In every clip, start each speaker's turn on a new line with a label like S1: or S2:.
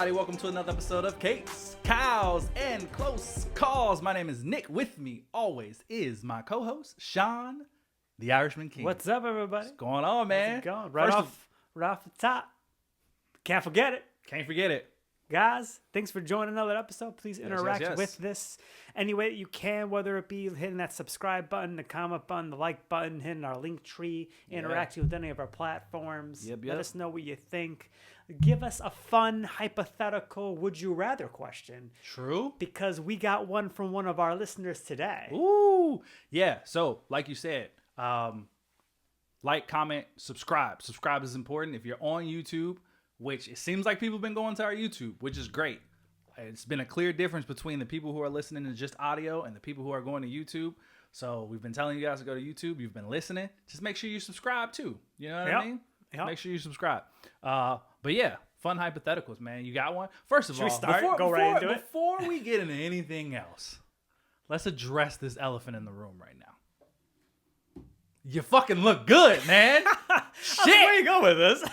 S1: everybody. Welcome to another episode of Capes, Cows, and Close Calls. My name is Nick. With me always is my co-host, Sean, the Irishman King.
S2: What's up, everybody?
S1: What's going on, man?
S2: How's it going? Right off the top. Can't forget it.
S1: Can't forget it.
S2: Guys, thanks for joining another episode. Please interact
S1: yes.
S2: with this any way that you can, whether it be hitting that subscribe button, the comment button, the like button, hitting our link tree, interacting with any of our platforms.
S1: Yep.
S2: Let us know what you think. Give us a fun, hypothetical, would you rather question.
S1: True.
S2: Because we got one from one of our listeners today.
S1: Ooh. Yeah. So, like you said, like, comment, subscribe. Subscribe is important. If you're on YouTube, which it seems like people have been going to our YouTube, which is great. It's been a clear difference between the people who are listening to just audio and the people who are going to YouTube. So we've been telling you guys to go to YouTube. You've been listening. Just make sure you subscribe too. You know what I mean?
S2: Yep.
S1: Make sure you subscribe. But yeah, fun hypotheticals, man. You got one? First of all, before we get into anything else, let's address this elephant in the room right now. You fucking look good, man. Shit.
S2: Where you go with this?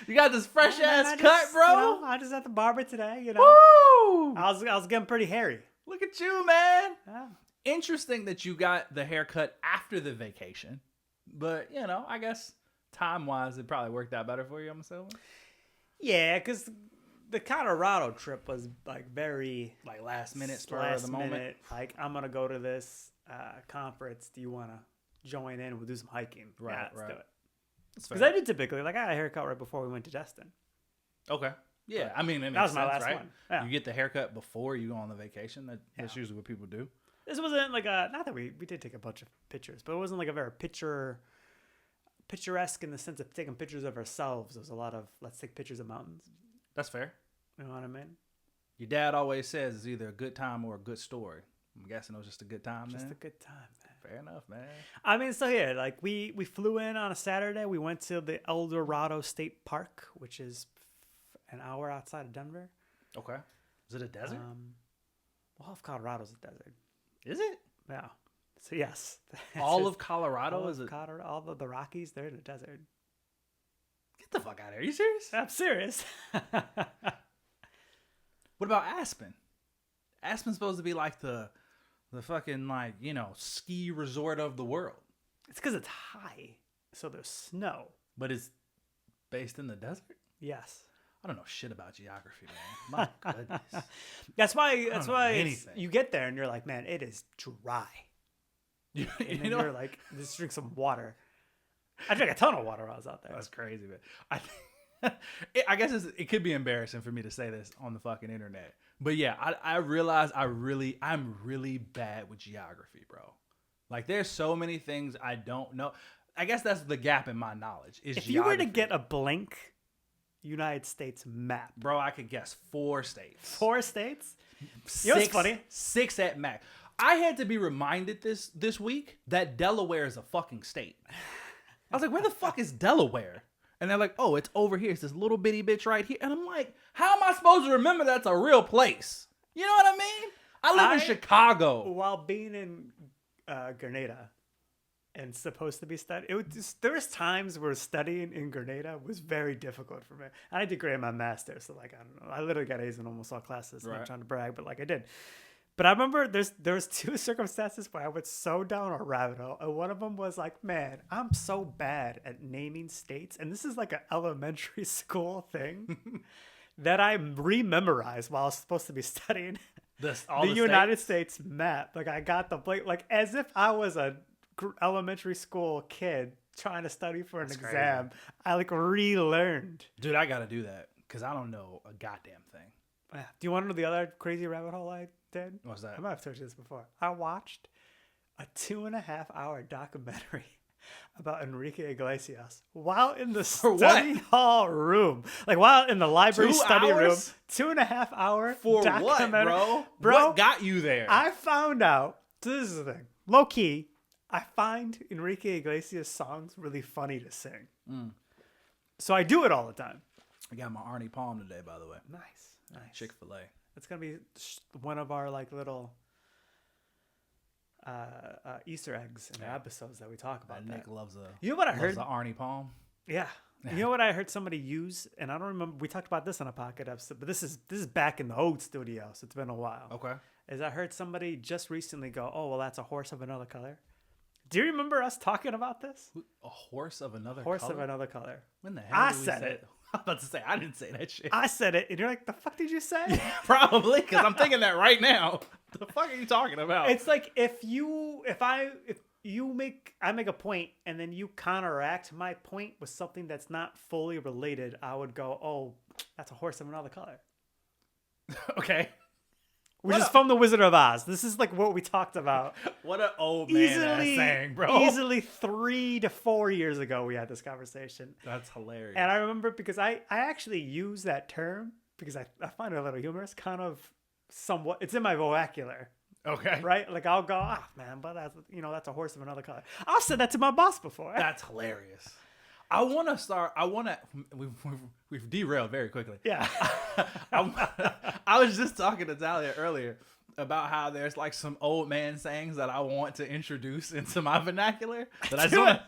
S1: You got this fresh ass cut, bro.
S2: I just at the barber today,
S1: Woo!
S2: I was getting pretty hairy.
S1: Look at you, man.
S2: Yeah.
S1: Interesting that you got the haircut after the vacation. But, I guess time-wise, it probably worked out better for you, I'm assuming.
S2: Yeah, because the Colorado trip was, very...
S1: Like, last minute, spur of the moment.
S2: Like, I'm going to go to this conference. Do you want to join in? We'll do some hiking.
S1: Right,
S2: yeah, let's do it.
S1: Because
S2: I do typically, I got a haircut right before we went to Destin.
S1: Okay. Yeah, I mean, that
S2: was my
S1: sense,
S2: last
S1: right?
S2: one. Yeah.
S1: You get the haircut before you go on the vacation. That's usually what people do.
S2: This wasn't not that we did take a bunch of pictures, but it wasn't like a very picturesque in the sense of taking pictures of ourselves. There was a lot of, let's take pictures of mountains.
S1: That's fair.
S2: You know what I mean?
S1: Your dad always says it's either a good time or a good story. I'm guessing it was just a good time,
S2: Just
S1: man.
S2: a good time, man.
S1: Fair enough, man.
S2: I mean, so here, we flew in on a Saturday. We went to the El Dorado State Park, which is an hour outside of Denver.
S1: Okay. Is it a desert?
S2: Well, half Colorado's a desert.
S1: Is it?
S2: Yeah. So yes.
S1: All of Colorado
S2: all
S1: is
S2: of Colorado, all of the Rockies, they're in a desert.
S1: Get the fuck out of here. Are you serious?
S2: I'm serious.
S1: What about Aspen? Aspen's supposed to be like the fucking ski resort of the world.
S2: It's because it's high, so there's snow.
S1: But it's based in the desert?
S2: Yes.
S1: I don't know shit about geography, man. My goodness.
S2: That's why
S1: anything.
S2: you get there and you're like, man, it is dry.
S1: you
S2: And
S1: know,
S2: you're like, just drink some water. I drank a ton of water while I was out there.
S1: that's crazy, man. I guess it could be embarrassing for me to say this on the fucking internet. But yeah, I realize I'm really bad with geography, bro. Like, there's so many things I don't know. I guess that's the gap in my knowledge is
S2: if
S1: geography.
S2: you were to get a blank United States map.
S1: Bro, I could guess 4 states.
S2: 4 states?
S1: 6,
S2: You know what's funny?
S1: 6 at max. I had to be reminded this week that Delaware is a fucking state. I was like, where the fuck is Delaware? And they're like, oh, it's over here. It's this little bitty bitch right here. And I'm like, how am I supposed to remember that's a real place? You know what I mean? I live in Chicago.
S2: While being in Grenada and supposed to be studying, there was times where studying in Grenada was very difficult for me. I did great in my master's, so I don't know. I literally got A's in almost all classes. Right. I'm not trying to brag, but I did. But I remember there was 2 circumstances where I went so down a rabbit hole. And one of them was like, man, I'm so bad at naming states. And this is like an elementary school thing that I rememorized while I was supposed to be studying the United States map. Like, I got the as if I was a elementary school kid trying to study for an exam. Crazy. I relearned.
S1: Dude, I got to do that because I don't know a goddamn thing.
S2: Do you want to know the other crazy rabbit hole I did?
S1: What's that?
S2: I might have told you this before. I watched a 2.5-hour documentary about Enrique Iglesias while in the study hall room. Like, while in the library study room. 2.5 hour
S1: for
S2: documentary.
S1: What, bro? What got you there?
S2: I found out, this is the thing, low key, I find Enrique Iglesias songs really funny to sing. So I do it all the time.
S1: I got my Arnie Palm today, by the way.
S2: Nice.
S1: Chick-fil-A.
S2: It's going to be one of our little Easter eggs in the episodes that we talk about.
S1: Nick loves
S2: You know what I heard?
S1: The Arnie Palm.
S2: Yeah, You know what I heard somebody use, and I don't remember. We talked about this on a pocket episode, but this is back in the old studio, so it's been a while.
S1: Okay.
S2: Is I heard somebody just recently go, "Oh, well, that's a horse of another color." Do you remember us talking about this?
S1: A horse of another
S2: Horse
S1: color?
S2: of another color.
S1: When the hell
S2: I
S1: did we
S2: said
S1: say
S2: it.
S1: I was about to say, I didn't say that shit.
S2: I said it, and you're like, "The fuck did you say?"
S1: Probably, because I'm thinking that right now. The fuck are you talking about?
S2: It's like if I make a point and then you counteract my point with something that's not fully related, I would go, "Oh, that's a horse of another color."
S1: Okay.
S2: Which is from The Wizard of Oz. This is like what we talked about.
S1: What an old man ass saying, bro.
S2: Easily 3 to 4 years ago we had this conversation.
S1: That's hilarious.
S2: And I remember because I actually use that term because I find it a little humorous, kind of somewhat. It's in my vernacular,
S1: Okay.
S2: right? Like I'll go, man, but that's a horse of another color. I've said that to my boss before.
S1: That's hilarious. We've derailed very quickly.
S2: Yeah.
S1: I was just talking to Talia earlier about how there's like some old man sayings that I want to introduce into my vernacular. That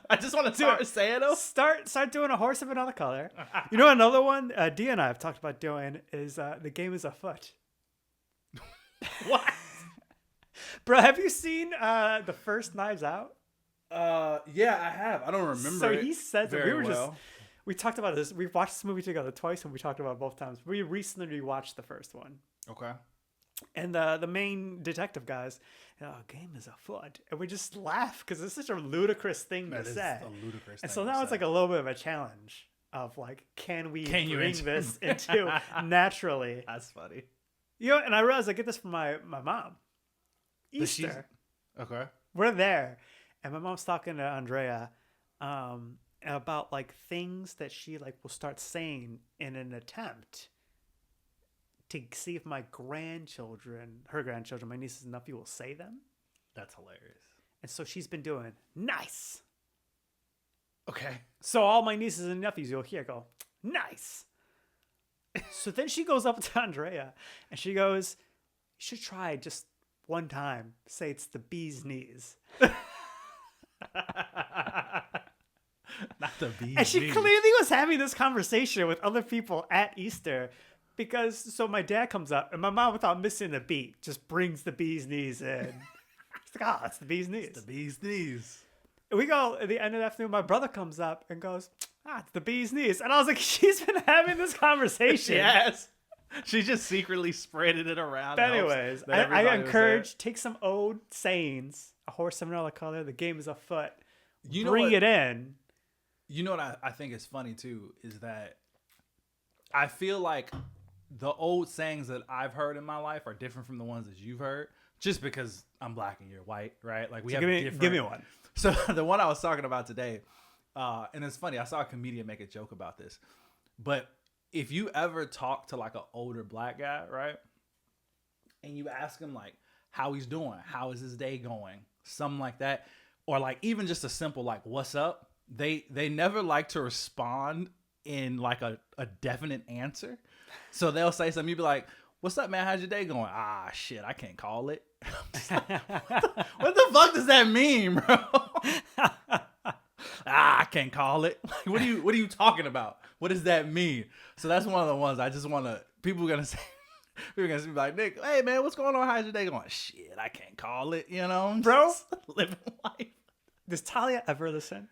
S1: I just want to start saying them.
S2: Start doing a horse of another color. You know, another one Dee and I have talked about doing is the game is afoot.
S1: What?
S2: Bro, have you seen the first Knives Out?
S1: Yeah, I have. I don't remember.
S2: So he says that
S1: very well.
S2: we talked about this. We've watched this movie together twice, and we talked about it both times. We recently rewatched the first one,
S1: Okay.
S2: and the main detective guys, game is afoot, and we just laugh because it's such a ludicrous thing to say.
S1: A ludicrous
S2: And
S1: thing
S2: so
S1: to
S2: now it's
S1: say.
S2: like a little bit of a challenge of like, can you bring
S1: enter-
S2: this into naturally?
S1: That's funny.
S2: And I realized I get this from my mom.
S1: But she's-
S2: Easter.
S1: Okay.
S2: We're there, and my mom's talking to Andrea about like things that she like will start saying in an attempt to see if her grandchildren, my nieces and nephew, will say them.
S1: That's hilarious.
S2: And so she's been doing nice.
S1: Okay.
S2: So all my nieces and nephews, you'll hear go nice. So then she goes up to Andrea and she goes, "You should try just one time. Say it's the bee's knees."
S1: Not the bees.
S2: And she clearly was having this conversation with other people at Easter because so my dad comes up and my mom, without missing a beat, just brings the bee's knees in. She's like, it's the bee's knees.
S1: The bees knees.
S2: And we go at the end of the afternoon, my brother comes up and goes, it's the bee's knees. And I was like, she's been having this conversation.
S1: Yes. She just secretly spreading it around.
S2: But anyways,
S1: that
S2: I
S1: everybody was
S2: encourage, take some old sayings, a horse of another color, the game is afoot.
S1: You know
S2: bring
S1: what-
S2: it in.
S1: You know what I think is funny too is that I feel like the old sayings that I've heard in my life are different from the ones that you've heard, just because I'm black and you're white, right? Like we have different.
S2: Give me one.
S1: So the one I was talking about today, and it's funny. I saw a comedian make a joke about this, but if you ever talk to like an older black guy, right, and you ask him like how he's doing, how is his day going, something like that, or like even just a simple like "what's up," they never like to respond in like a definite answer. So they'll say something, you be like, "What's up, man? How's your day going?" "Ah, shit, I can't call it." What the fuck does that mean, bro? I can't call it. Like, what are you talking about? What does that mean? So that's one of the ones I just want to. People are gonna be like, "Nick, hey man, what's going on? How's your day going?" "Shit, I can't call it." I'm
S2: Bro.
S1: just living life.
S2: Does Talia ever listen?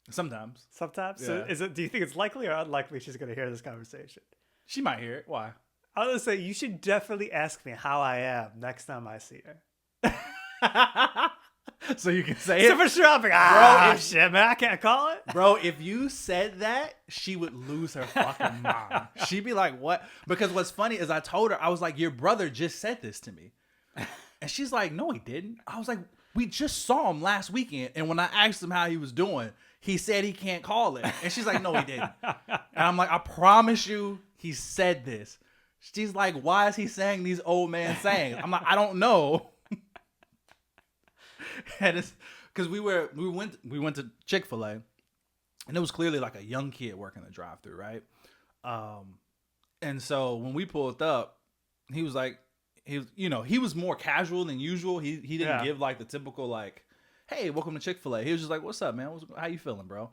S1: Sometimes
S2: Sometimes.
S1: Yeah.
S2: So do you think it's likely or unlikely she's going to hear this conversation?
S1: she might hear it. Why?
S2: I was going to say, you should definitely ask me how I am next time I see her.
S1: So you can say
S2: So
S1: it,
S2: for sure, I'll be like,
S1: Bro,
S2: shit, man, I can't call it.
S1: bro. If you said that, she would lose her fucking mind. She'd be like, "What?" Because what's funny is I told her, I was like, "Your brother just said this to me," and she's like, "No, he didn't." I was like, "We just saw him last weekend, and when I asked him how he was doing, he said he can't call it." And she's like, "No, he didn't." And I'm like, "I promise you, he said this." She's like, "Why is he saying these old man sayings?" I'm like, "I don't know." And it's because we went to Chick-fil-A, and it was clearly like a young kid working the drive-thru, right? And so when we pulled up, he was like, he was more casual than usual. He didn't
S2: Yeah.
S1: give like the typical like, "Hey, welcome to Chick-fil-A." He was just like, "What's up, man? How you feeling, bro?"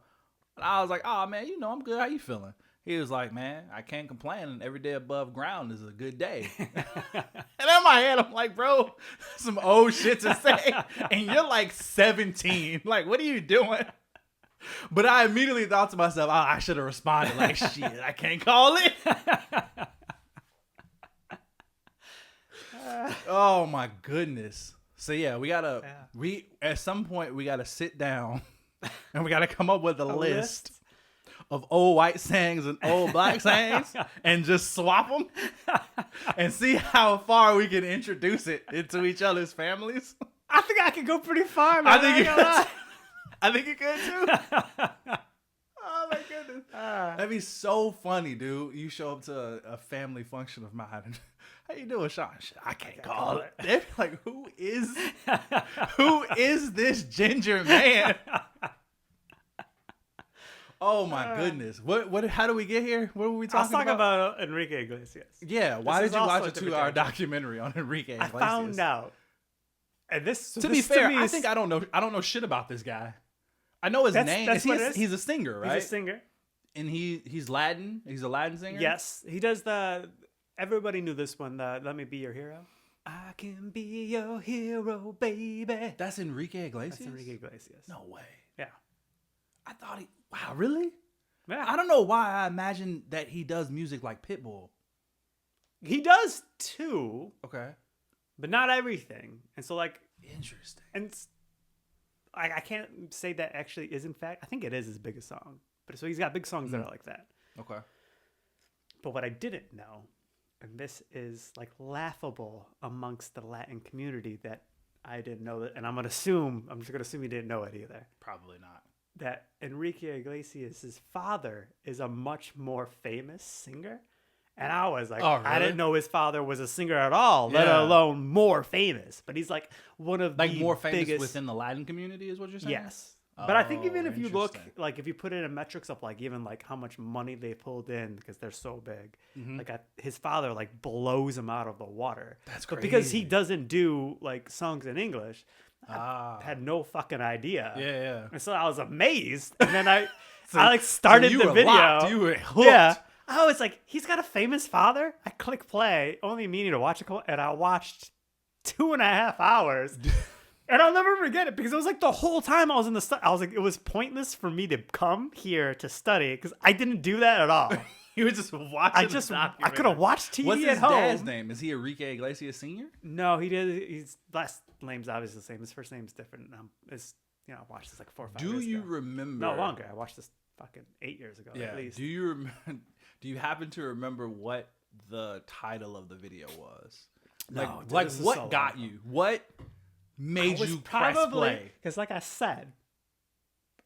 S1: And I was like, oh, man, I'm good. How you feeling? He was like, man, I can't complain. Every day above ground is a good day. And in my head, I'm like, bro, some old shit to say. And you're like 17. Like, what are you doing? But I immediately thought to myself, oh, I should have responded like, shit, I can't call it. Oh, my goodness. So, yeah, at some point, we got to sit down and we got to come up with a list of old white sayings and old black sayings and just swap them and see how far we can introduce it into each other's families.
S2: I think I could go pretty far, man.
S1: I think you could. I think you could too. Oh my goodness. That'd be so funny, dude. You show up to a family function of mine. And, how you doing, Sean? I can't call it. They'd be like, who is this ginger man? Oh my goodness! What? How do we get here? What were we talking about?
S2: I was talking about Enrique Iglesias.
S1: Yeah. Why did you watch a 2-hour documentary on Enrique Iglesias?
S2: I found out, and this.
S1: To be fair, I think I don't know shit about this guy. I know his name. He's a singer, right?
S2: He's a singer,
S1: and he's Latin. He's a Latin singer.
S2: Yes, he does the. Everybody knew this one. The "Let Me Be Your Hero." I can be your hero, baby.
S1: That's Enrique Iglesias.
S2: That's Enrique Iglesias.
S1: No way.
S2: Yeah.
S1: I thought he. Wow, really?
S2: Yeah.
S1: I don't know why I imagine that he does music like Pitbull.
S2: He does too.
S1: Okay.
S2: But not everything. And so, like,
S1: interesting.
S2: And I can't say that actually is, in fact, I think it is his biggest song. But so he's got big songs that are like that.
S1: Okay.
S2: But what I didn't know, and this is like laughable amongst the Latin community, that I didn't know that, and I'm just going to assume you didn't know it either.
S1: Probably not.
S2: That Enrique Iglesias' father is a much more famous singer. And I was like,
S1: oh, really?
S2: I didn't know his father was a singer at all, let alone more famous. But he's like one of the
S1: more famous
S2: biggest
S1: within the Latin community is what you're saying?
S2: Yes. But I think even if you look, like if you put it in metrics of like even like how much money they pulled in because they're so big, like his father like blows him out of the water.
S1: That's crazy.
S2: But because he doesn't do like songs in English, I had no fucking idea.
S1: Yeah.
S2: And so I was amazed. And then I like started the video.
S1: Locked. You were hooked.
S2: Yeah. I was like, he's got a famous father? I click play, only meaning to watch it, and I watched 2.5 hours. And I'll never forget it because it was like the whole time I was in the study. I was like, it was pointless for me to come here to study because I didn't do that at all.
S1: You were just watching.
S2: I could have watched TV
S1: What's
S2: at
S1: his
S2: home.
S1: dad's name? Is he Enrique Iglesias Sr.?
S2: No, he did. His last name's obviously the same. His first name's different. I watched this like 4 or 5 years ago.
S1: Do you remember?
S2: No, longer. I watched this fucking 8 years ago at least.
S1: Do you remember? Do you happen to remember what the title of the video was?
S2: No,
S1: like what got you? What made you press play?
S2: Because like I said,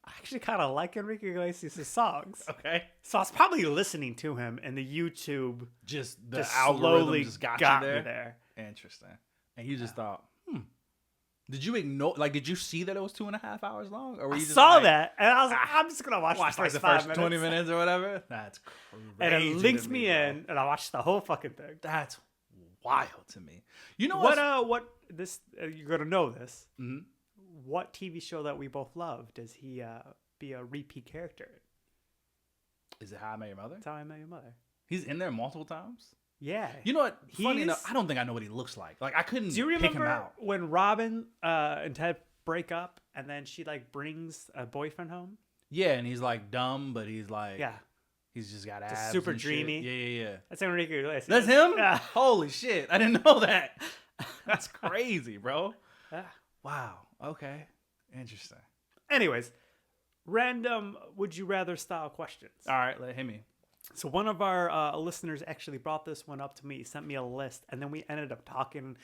S2: I actually kind of like Enrique Iglesias' songs.
S1: Okay.
S2: So I was probably listening to him and the YouTube
S1: just algorithm
S2: slowly
S1: just got
S2: me
S1: you
S2: there.
S1: Interesting. And you just thought, Did you ignore? Like, did you see that it was 2.5 hours long, or were you just
S2: saw
S1: like,
S2: that, and I was like, I'm just gonna watch
S1: like the first 20 minutes or whatever? That's crazy.
S2: And it links me in, and I watched the whole fucking thing.
S1: That's wild to me. You know
S2: what? This you're gonna know this.
S1: Mm-hmm.
S2: What TV show that we both love does he be a repeat character in?
S1: Is it How I Met Your Mother?
S2: That's How I Met Your Mother.
S1: He's in there multiple times.
S2: Yeah.
S1: You know what? Funny enough, I don't think I know what he looks like. Like, I couldn't pick him out.
S2: When Robin and Ted break up, and then she like brings a boyfriend home?
S1: Yeah, and he's like dumb, but he's like he's just got abs.
S2: Super
S1: and
S2: dreamy.
S1: Shit. Yeah.
S2: That's Enrique Iglesias.
S1: That's him?
S2: Yeah.
S1: Holy shit! I didn't know that. That's crazy, bro.
S2: Yeah.
S1: Wow. Okay. Interesting.
S2: Anyways, random would you rather style questions.
S1: All right, hit me.
S2: So one of our listeners actually brought this one up to me, sent me a list, and then we ended up talking.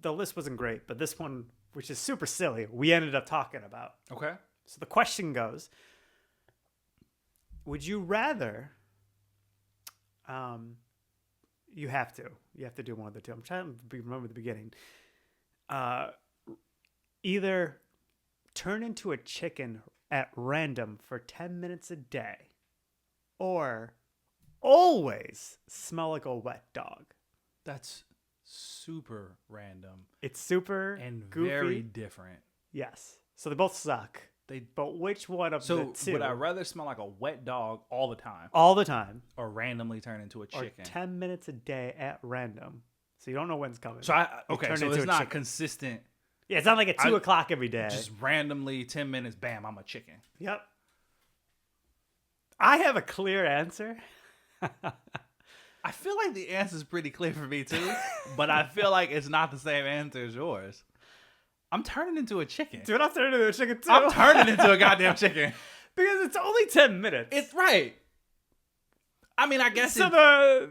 S2: The list wasn't great, but this one, which is super silly, we ended up talking about.
S1: Okay.
S2: So the question goes, would you rather, you have to do one of the two. I'm trying to remember the beginning. Either turn into a chicken at random for 10 minutes a day, or always smell like a wet dog.
S1: That's super random.
S2: It's super
S1: and
S2: goofy.
S1: very different.
S2: Yes. So they both suck. But which one of the
S1: So
S2: two?
S1: would I rather smell like a wet dog all the time
S2: All the time.
S1: or randomly turn into a
S2: Or
S1: chicken?
S2: 10 minutes a day at random. So you don't know when's coming.
S1: So
S2: You
S1: okay,
S2: turn
S1: so
S2: into
S1: it's
S2: a
S1: not
S2: chicken.
S1: consistent.
S2: Yeah, it's not like at 2 o'clock every day.
S1: Just randomly 10 minutes, bam, I'm a chicken.
S2: Yep. I have a clear answer.
S1: I feel like the answer is pretty clear for me too, but I feel like it's not the same answer as yours. I'm turning into a chicken.
S2: Dude, I'm turning into a chicken too.
S1: I'm turning into a goddamn chicken.
S2: Because it's only 10 minutes.
S1: It's right. I mean, I guess
S2: So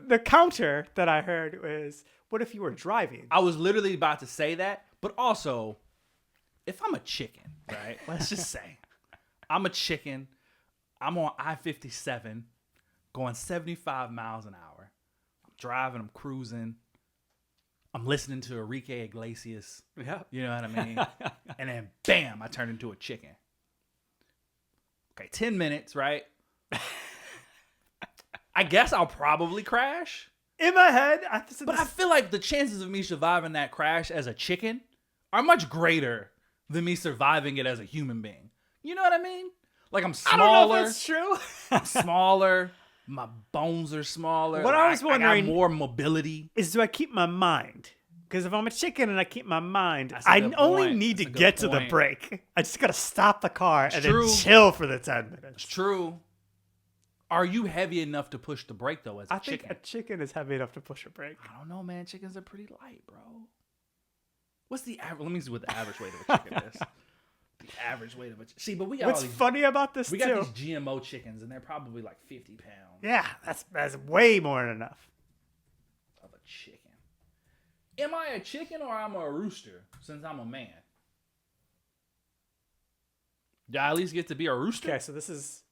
S2: the counter that I heard was, what if you were driving?
S1: I was literally about to say that, but also, if I'm a chicken, right? Let's just say I'm a chicken. I'm on I-57 going 75 miles an hour. I'm driving, I'm cruising. I'm listening to Enrique Iglesias.
S2: Yeah.
S1: You know what I mean? And then, bam, I turn into a chicken. Okay, 10 minutes, right? I guess I'll probably crash.
S2: In my head,
S1: But I feel like the chances of me surviving that crash as a chicken are much greater than me surviving it as a human being. You know what I mean? Like I'm
S2: I don't know
S1: smaller,
S2: if that's true.
S1: smaller. My bones are smaller.
S2: What I was wondering-
S1: I got more mobility.
S2: Is do I keep my mind? Because if I'm a chicken and I keep my mind,
S1: That's a
S2: I
S1: good
S2: only
S1: point.
S2: need
S1: That's
S2: to
S1: a good
S2: get to the
S1: point.
S2: break. I just gotta stop the car and
S1: true.
S2: then chill for the 10
S1: It's
S2: minutes.
S1: true. Are you heavy enough to push the brake though as a
S2: I think
S1: chicken?
S2: a chicken is heavy enough to push a brake.
S1: I don't know, man. Chickens are pretty light, bro. What's the average? Let me see what the average weight of a chicken is. The average weight of a chicken. See, but we got
S2: What's
S1: all these,
S2: funny about this
S1: we
S2: too?
S1: got these GMO chickens, and they're probably like 50 pounds
S2: Yeah, that's way more than enough.
S1: of a chicken. Am I a chicken or am I a rooster? Since I'm a man, do I at least get to be a rooster?
S2: Okay, so this is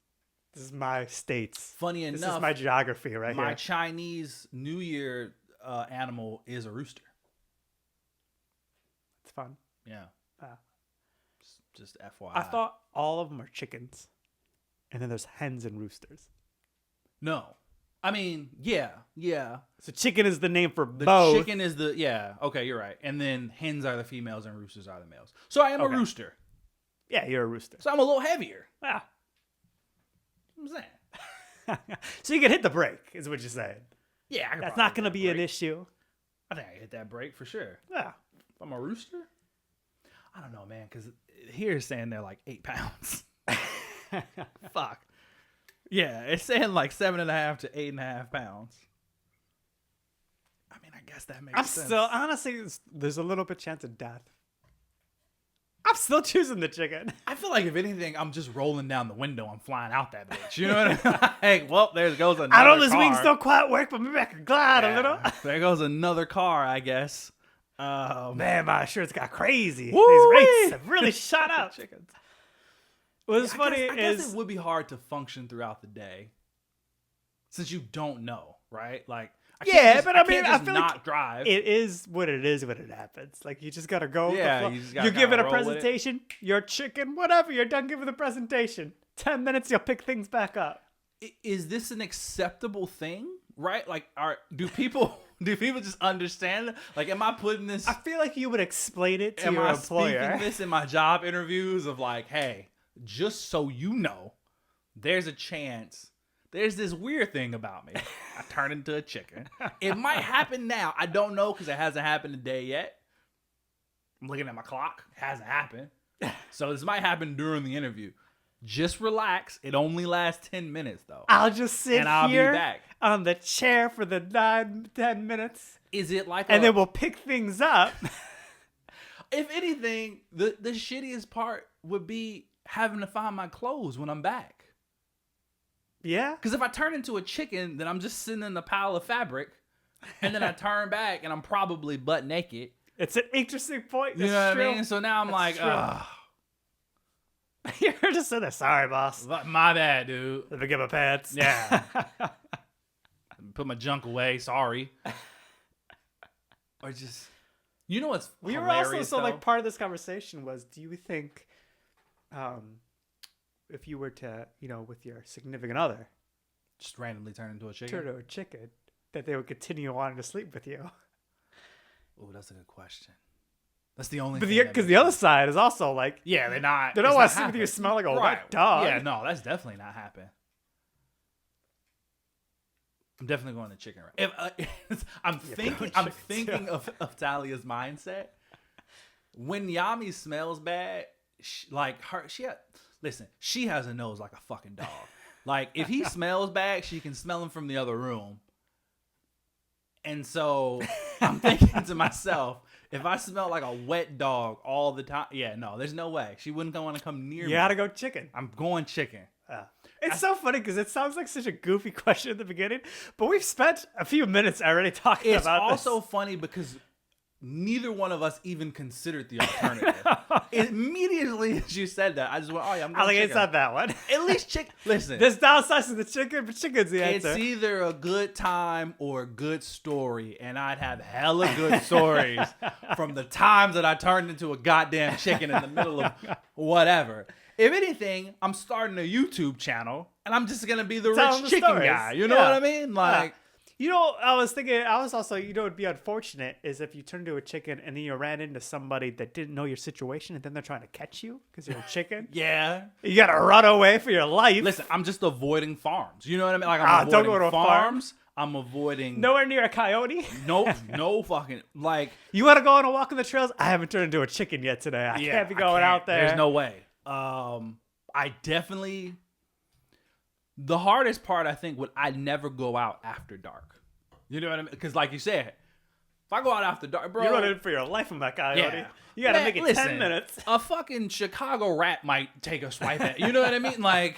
S2: my states.
S1: Funny
S2: This
S1: enough,
S2: is my geography right
S1: my
S2: here.
S1: Chinese New Year animal is a rooster.
S2: It's fun.
S1: Yeah,
S2: Ah.
S1: just FYI.
S2: I thought all of them are chickens, and then there's hens and roosters.
S1: no. I mean, yeah.
S2: So chicken is the name for
S1: The
S2: both.
S1: chicken is the okay, you're right. And then hens are the females and roosters are the males. So I am
S2: Okay.
S1: a rooster.
S2: Yeah, you're a rooster.
S1: So I'm a little heavier.
S2: Ah.
S1: I'm saying.
S2: So you can hit the brake, is what you're saying.
S1: Yeah, I could
S2: That's
S1: probably
S2: not going to
S1: hit
S2: be
S1: that
S2: an
S1: break.
S2: issue.
S1: I think I hit that break for sure.
S2: Yeah.
S1: If I'm a rooster, I don't know, man, because here it's saying they're like 8 pounds. Fuck. Yeah, it's saying like 7.5 to 8.5 pounds. I mean, I guess that makes
S2: I'm
S1: sense.
S2: still, honestly, there's a little bit chance of death. I'm still choosing the chicken.
S1: I feel like if anything, I'm just rolling down the window. I'm flying out that bitch. You know what I mean? Like, well, there goes another
S2: I know those
S1: car.
S2: wings don't quite work, but maybe I can glide a
S1: Yeah,
S2: little.
S1: there goes another car, I guess.
S2: Man, my shirt's got crazy.
S1: Woo-wee!
S2: These rates have really shot up.
S1: Chickens.
S2: What's
S1: I
S2: funny
S1: guess, I guess
S2: is
S1: it would be hard to function throughout the day since you don't know, right? Like,
S2: Yeah, but I mean,
S1: can't
S2: I
S1: just
S2: feel like
S1: not drive.
S2: it is what it is when it happens. Like, you just got to go. with the
S1: Yeah,
S2: flow.
S1: you just gotta
S2: You're giving
S1: kinda
S2: a
S1: roll with it.
S2: presentation, you're chicken, whatever. You're done giving the presentation. 10 minutes, you'll pick things back up.
S1: Is this an acceptable thing, right? Like, do people just understand? Like, am I putting this?
S2: I feel like you would explain it to
S1: Am
S2: your
S1: I
S2: employer.
S1: speaking this in my job interviews of like, hey, just so you know, there's a chance. There's this weird thing about me. I turn into a chicken. It might happen now. I don't know because it hasn't happened today yet. I'm looking at my clock. It hasn't happened. So this might happen during the interview. Just relax. It only lasts 10 minutes though.
S2: I'll just sit
S1: And I'll be
S2: here
S1: back.
S2: on the chair for the 9-10 minutes,
S1: Is it like
S2: and then we'll pick things up.
S1: if anything, the shittiest part would be having to find my clothes when I'm back.
S2: Yeah?
S1: Because if I turn into a chicken, then I'm just sitting in a pile of fabric, and then I turn back and I'm probably butt naked.
S2: It's an interesting point.
S1: You
S2: That's
S1: know what
S2: true.
S1: I mean? So now I'm
S2: That's
S1: like,
S2: true.
S1: ugh,
S2: You're just sitting there. Sorry, boss.
S1: my bad, dude.
S2: Let me get my pants.
S1: Yeah. Put my junk away. Sorry. Or just, you know what's
S2: We were
S1: hilarious,
S2: also, so
S1: though?
S2: like part of this conversation was, do you think, if you were to, with your significant other,
S1: Just randomly turn into a chicken?
S2: turn to a chicken, that they would continue wanting to sleep with you?
S1: Oh, that's a good question. That's the only
S2: But
S1: thing.
S2: because the other side is also like,
S1: yeah, they're not.
S2: they don't
S1: it's
S2: want
S1: not
S2: to see with you
S1: happening.
S2: smell like a
S1: Right.
S2: wet dog.
S1: Yeah, no, that's definitely not happening. I'm definitely going to chicken. If, I'm thinking of Talia's mindset. When Yami smells bad, she has a nose like a fucking dog. Like, if he smells bad, she can smell him from the other room. And so I'm thinking to myself, if I smell like a wet dog all the time, yeah, no, there's no way. She wouldn't want to come near me.
S2: You gotta go chicken.
S1: I'm going chicken.
S2: It's so funny because it sounds like such a goofy question at the beginning, but we've spent a few minutes already talking
S1: It's
S2: about
S1: also
S2: this.
S1: funny because neither one of us even considered the alternative. Immediately as you said that, I just went, oh yeah, I'm going chicken.
S2: It's not that one.
S1: At least chicken. Listen,
S2: There's downsides to the chicken, but chicken's the answer.
S1: it's either a good time or a good story, and I'd have hella good stories from the times that I turned into a goddamn chicken in the middle of whatever. If anything, I'm starting a YouTube channel, and I'm just gonna be the
S2: Telling
S1: rich
S2: the
S1: chicken
S2: stories.
S1: guy. You know
S2: Yeah.
S1: what I mean? Like,
S2: You know, I was also, it'd be unfortunate is if you turned into a chicken and then you ran into somebody that didn't know your situation and then they're trying to catch you because you're a chicken.
S1: yeah.
S2: You gotta run away for your life.
S1: Listen, I'm just avoiding farms. You know what I mean? Like, I'm
S2: don't
S1: avoiding
S2: go to a farm.
S1: farms. I'm avoiding
S2: Nowhere near a coyote.
S1: no fucking like.
S2: You want to go on a walk on the trails? I haven't turned into a chicken yet today. I can't be going out there.
S1: There's no way. I definitely. The hardest part, I think, would I never go out after dark. You know what I mean? Because, like you said, if I go out after dark, bro,
S2: You're running for your life from that coyote.
S1: yeah,
S2: You gotta
S1: Man,
S2: make it
S1: listen,
S2: 10 minutes.
S1: A fucking Chicago rat might take a swipe at you. Know what I mean? Like,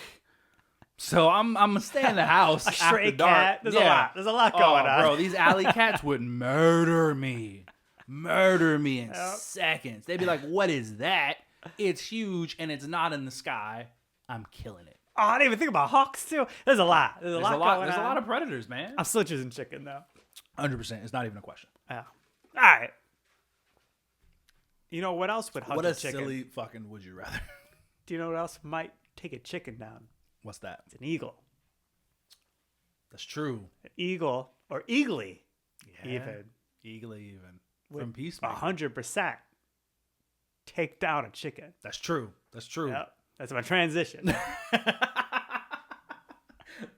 S1: so I'm gonna stay in the house.
S2: A stray
S1: after dark.
S2: cat. There's a lot. There's a lot going on.
S1: Bro, these alley cats would murder me in seconds. They'd be like, "What is that? It's huge and it's not in the sky. I'm killing it."
S2: Oh, I didn't even think about hawks too. There's a lot. There's a lot going on.
S1: There's a lot of predators, man.
S2: I'm still choosing chicken though.
S1: 100%. It's not even a question.
S2: Yeah. All right. You know what else would hunt
S1: What
S2: a
S1: a
S2: chicken?
S1: silly fucking would you rather?
S2: Do you know what else might take a chicken down?
S1: What's that?
S2: It's an eagle.
S1: That's true.
S2: An eagle or eagly,
S1: Yeah.
S2: even
S1: Eagly even.
S2: Would
S1: From Peacemaker.
S2: 100% take down a chicken.
S1: That's true. That's true.
S2: Yep. That's my transition.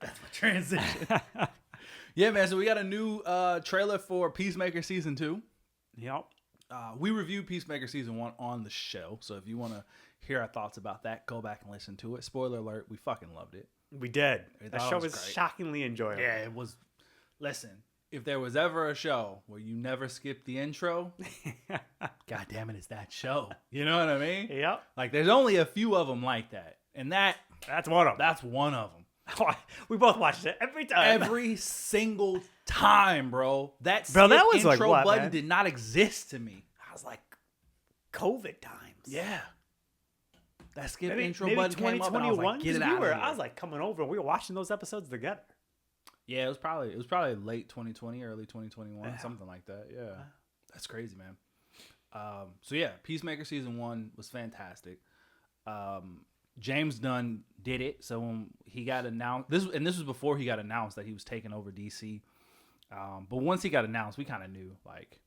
S1: That's my transition. Yeah, man. So we got a new trailer for Peacemaker Season 2.
S2: Yep.
S1: We reviewed Peacemaker Season 1 on the show. So if you want to hear our thoughts about that, go back and listen to it. Spoiler alert, we fucking loved it.
S2: We did.
S1: I
S2: That
S1: thought
S2: show
S1: it was
S2: was
S1: great.
S2: shockingly enjoyable.
S1: Yeah, it was. Listen, if there was ever a show where you never skip the intro, God damn it, it's that show. You know what I mean?
S2: Yep.
S1: Like, there's only a few of them like that. And
S2: That's one of them.
S1: that's one of them.
S2: We both watched it every time.
S1: Every single time, bro. That
S2: Bro, that
S1: skip
S2: was like
S1: intro
S2: what,
S1: button
S2: man?
S1: did not exist to me.
S2: I was like, COVID times.
S1: Yeah. That skip
S2: Maybe
S1: intro button came up and I was like, get it out of here.
S2: I was like coming over and we were watching those episodes together.
S1: Yeah, it was probably late 2020, early 2021,
S2: Yeah.
S1: something like that. Yeah. That's crazy, man. So yeah, Peacemaker Season 1 was fantastic. James Gunn did it. So when he got announced, this was before he got announced that he was taking over DC. But once he got announced, we kind of knew, like,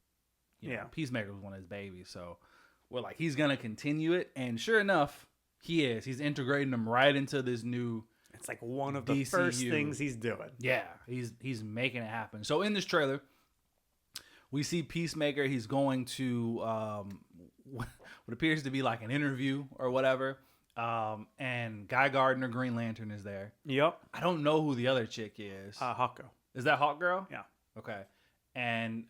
S1: you know, Peacemaker was one of his babies. So we're like, he's gonna continue it, and sure enough, he is. He's integrating them right into this new.
S2: It's like one of the first
S1: DCU.
S2: things he's doing.
S1: Yeah, he's making it happen. So in this trailer, we see Peacemaker. He's going to what appears to be like an interview or whatever. And Guy Gardner, Green Lantern, is there.
S2: Yep.
S1: I don't know who the other chick is.
S2: Hawk Girl.
S1: Is that Hawk Girl?
S2: Yeah.
S1: Okay. And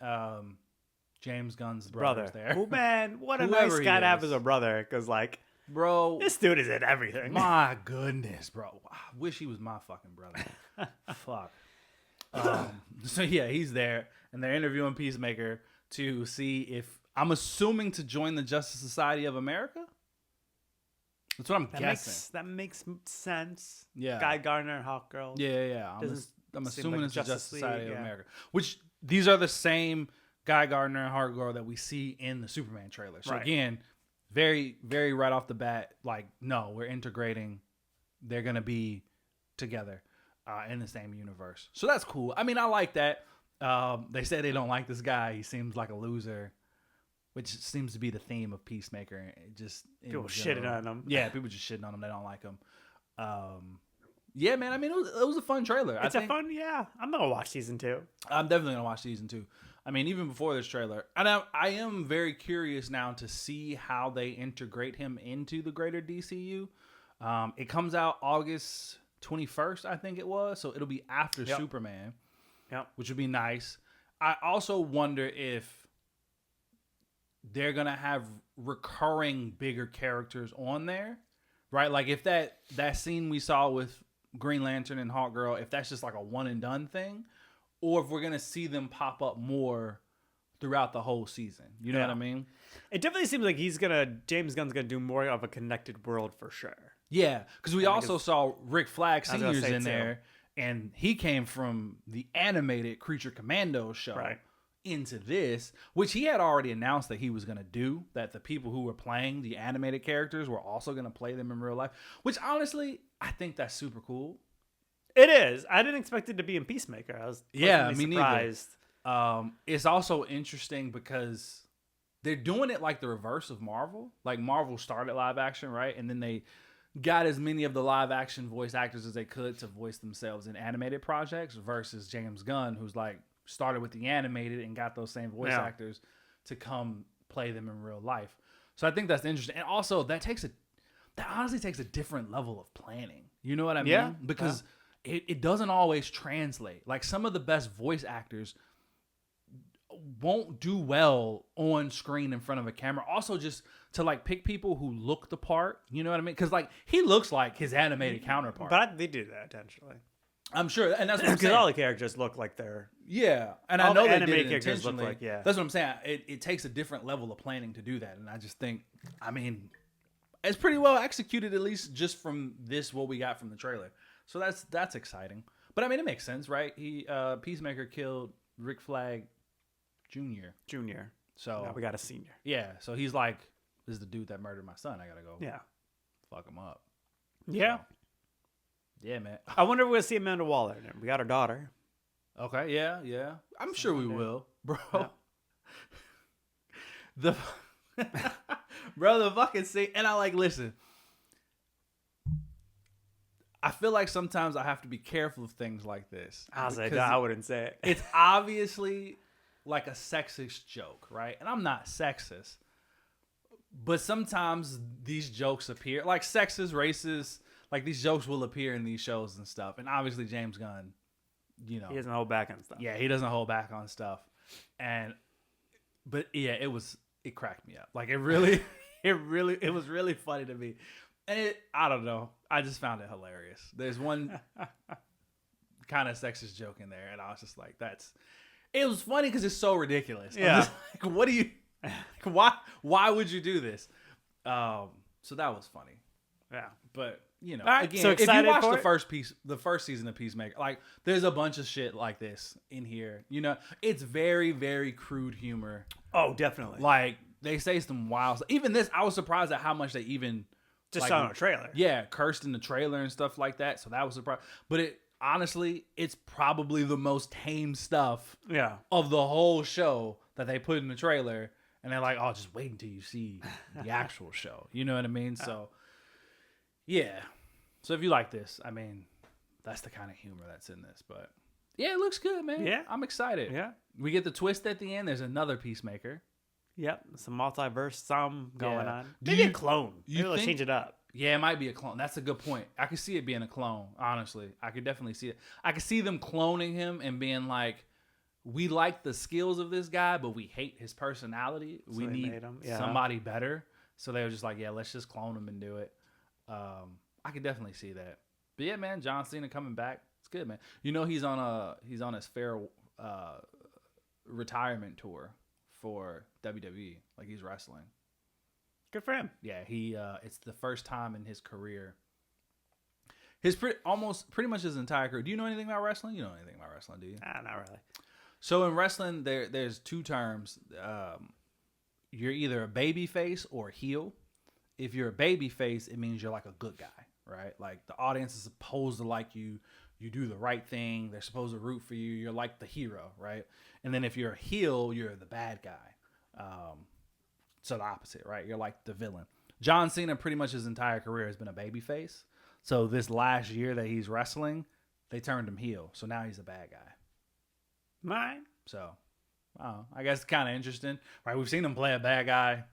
S1: James Gunn's
S2: Brother.
S1: brother's there.
S2: Oh, man, what a
S1: Whoever
S2: nice
S1: he
S2: guy to have
S1: is.
S2: as a brother. Because, like,
S1: Bro,
S2: this dude is in everything.
S1: my goodness, bro. I wish he was my fucking brother. Fuck. So yeah, he's there, and they're interviewing Peacemaker to see if, I'm assuming, to join the Justice Society of America. That's what I'm guessing.
S2: That makes sense.
S1: Yeah.
S2: Guy Gardner and Hawk Girl.
S1: Yeah. I'm
S2: Doesn't seem
S1: assuming
S2: like
S1: it's the
S2: Justice
S1: Justice Society
S2: League,
S1: of
S2: yeah.
S1: America. Which, these are the same Guy Gardner and Hawk Girl that we see in the Superman trailer. So
S2: Right.
S1: again, very, very right off the bat, like, no, we're integrating. They're going to be together in the same universe. So that's cool. I mean, I like that. They said they don't like this guy. He seems like a loser. which seems to be the theme of Peacemaker. Just in
S2: People
S1: general.
S2: shitting on him.
S1: Yeah, people just shitting on him. They don't like him. Yeah, man. I mean, it was a fun trailer.
S2: It's a fun, yeah. I'm gonna watch season 2.
S1: I'm definitely gonna watch season 2. I mean, even before this trailer, and I am very curious now to see how they integrate him into the greater DCU. It comes out August 21st, I think it was, so it'll be after Superman.
S2: Yep.
S1: Which would be nice. I also wonder if they're gonna have recurring bigger characters on there, right? Like if that scene we saw with Green Lantern and Hawkgirl, if that's just like a one and done thing, or if we're gonna see them pop up more throughout the whole season. You know what I mean?
S2: It definitely seems like James Gunn's gonna do more of a connected world for sure.
S1: Yeah, because we also saw Rick Flag Sr.'s in
S2: too.
S1: there, and he came from the animated Creature Commando show into this, which he had already announced that he was going to do, that the people who were playing the animated characters were also going to play them in real life, which honestly, I think that's super cool.
S2: It is. I didn't expect it to be in Peacemaker. I was surprised.
S1: Neither. It's also interesting because they're doing it like the reverse of Marvel. Like Marvel started live action, right? And then they got as many of the live action voice actors as they could to voice themselves in animated projects versus James Gunn, who's like started with the animated and got those same voice actors to come play them in real life. So I think that's interesting. And also that honestly takes a different level of planning. You know what I mean?
S2: Yeah.
S1: Because it doesn't always translate. Like some of the best voice actors won't do well on screen in front of a camera. Also just to like pick people who look the part, you know what I mean? Because like he looks like his animated counterpart.
S2: But they do that intentionally.
S1: I'm sure, and that's what I'm saying.
S2: Because all the characters look like they're
S1: and I know they did it
S2: characters
S1: intentionally.
S2: look like
S1: That's what I'm saying. It takes a different level of planning to do that, and I just think, I mean, it's pretty well executed, at least just from what we got from the trailer. So that's exciting. But I mean, it makes sense, right? Peacemaker killed Rick Flag Jr. So
S2: now we got a senior.
S1: Yeah, so he's like, this is the dude that murdered my son. I gotta go.
S2: Yeah,
S1: fuck him up.
S2: Yeah.
S1: So, yeah, man.
S2: I wonder if we'll see Amanda Waller in it. We got her daughter.
S1: Okay, yeah. I'm sure we will, bro.
S2: Yeah.
S1: The fucking scene, and I like listen. I feel like sometimes I have to be careful of things like this.
S2: I wouldn't say it.
S1: It's obviously like a sexist joke, right? And I'm not sexist, but sometimes these jokes appear like sexist, racist. Like these jokes will appear in these shows and stuff. And obviously James Gunn, you know,
S2: he doesn't hold back on stuff.
S1: Yeah, he doesn't hold back on stuff. But yeah, it cracked me up. Like it was really funny to me. And I don't know. I just found it hilarious. There's one kind of sexist joke in there, and I was just like, it was funny because it's so ridiculous.
S2: Yeah.
S1: I'm just like, what do you? Why would you do this? So that was funny.
S2: Yeah,
S1: but you know,
S2: right,
S1: again,
S2: so
S1: if you watch
S2: for
S1: the first season of Peacemaker, like there's a bunch of shit like this in here. You know, it's very, very crude humor.
S2: Oh, definitely.
S1: Like they say some wild. Even this, I was surprised at how much they even
S2: just saw in a trailer.
S1: Yeah, cursed in the trailer and stuff like that. So that was a surprise. But honestly, it's probably the most tame stuff. Of the whole show that they put in the trailer, and they're like, "Oh, just wait until you see the actual show." You know what I mean? So. Yeah. So if you like this, I mean, that's the kind of humor that's in this. But yeah, it looks good, man.
S2: Yeah.
S1: I'm excited.
S2: Yeah.
S1: We get the twist at the end. There's another Peacemaker.
S2: Yep. Some multiverse going on.
S1: Do
S2: Maybe
S1: you-
S2: a clone.
S1: you
S2: Maybe they'll
S1: think-
S2: change it up.
S1: Yeah, it might be a clone. That's a good point. I could see it being a clone, honestly. I could definitely see it. I could see them cloning him and being like, we like the skills of this guy, but we hate his personality.
S2: So
S1: we
S2: they
S1: need
S2: made him. Yeah.
S1: somebody better. So they were just like, yeah, let's just clone him and do it. I could definitely see that. But yeah, man, John Cena coming back. It's good, man. You know he's on his fair retirement tour for WWE. Like he's wrestling.
S2: Good for him.
S1: Yeah, it's the first time in his career. Pretty much his entire career. Do you know anything about wrestling? You know anything about wrestling, do you?
S2: Not really.
S1: So in wrestling, there's two terms. You're either a baby face or a heel. If you're a baby face, it means you're like a good guy, right? Like the audience is supposed to like you. You do the right thing. They're supposed to root for you. You're like the hero, right? And then if you're a heel, you're the bad guy. So the opposite, right? You're like the villain. John Cena pretty much his entire career has been a babyface. So this last year that he's wrestling, they turned him heel. So now he's a bad guy.
S2: Mine.
S1: So I guess it's kind of interesting, right? We've seen him play a bad guy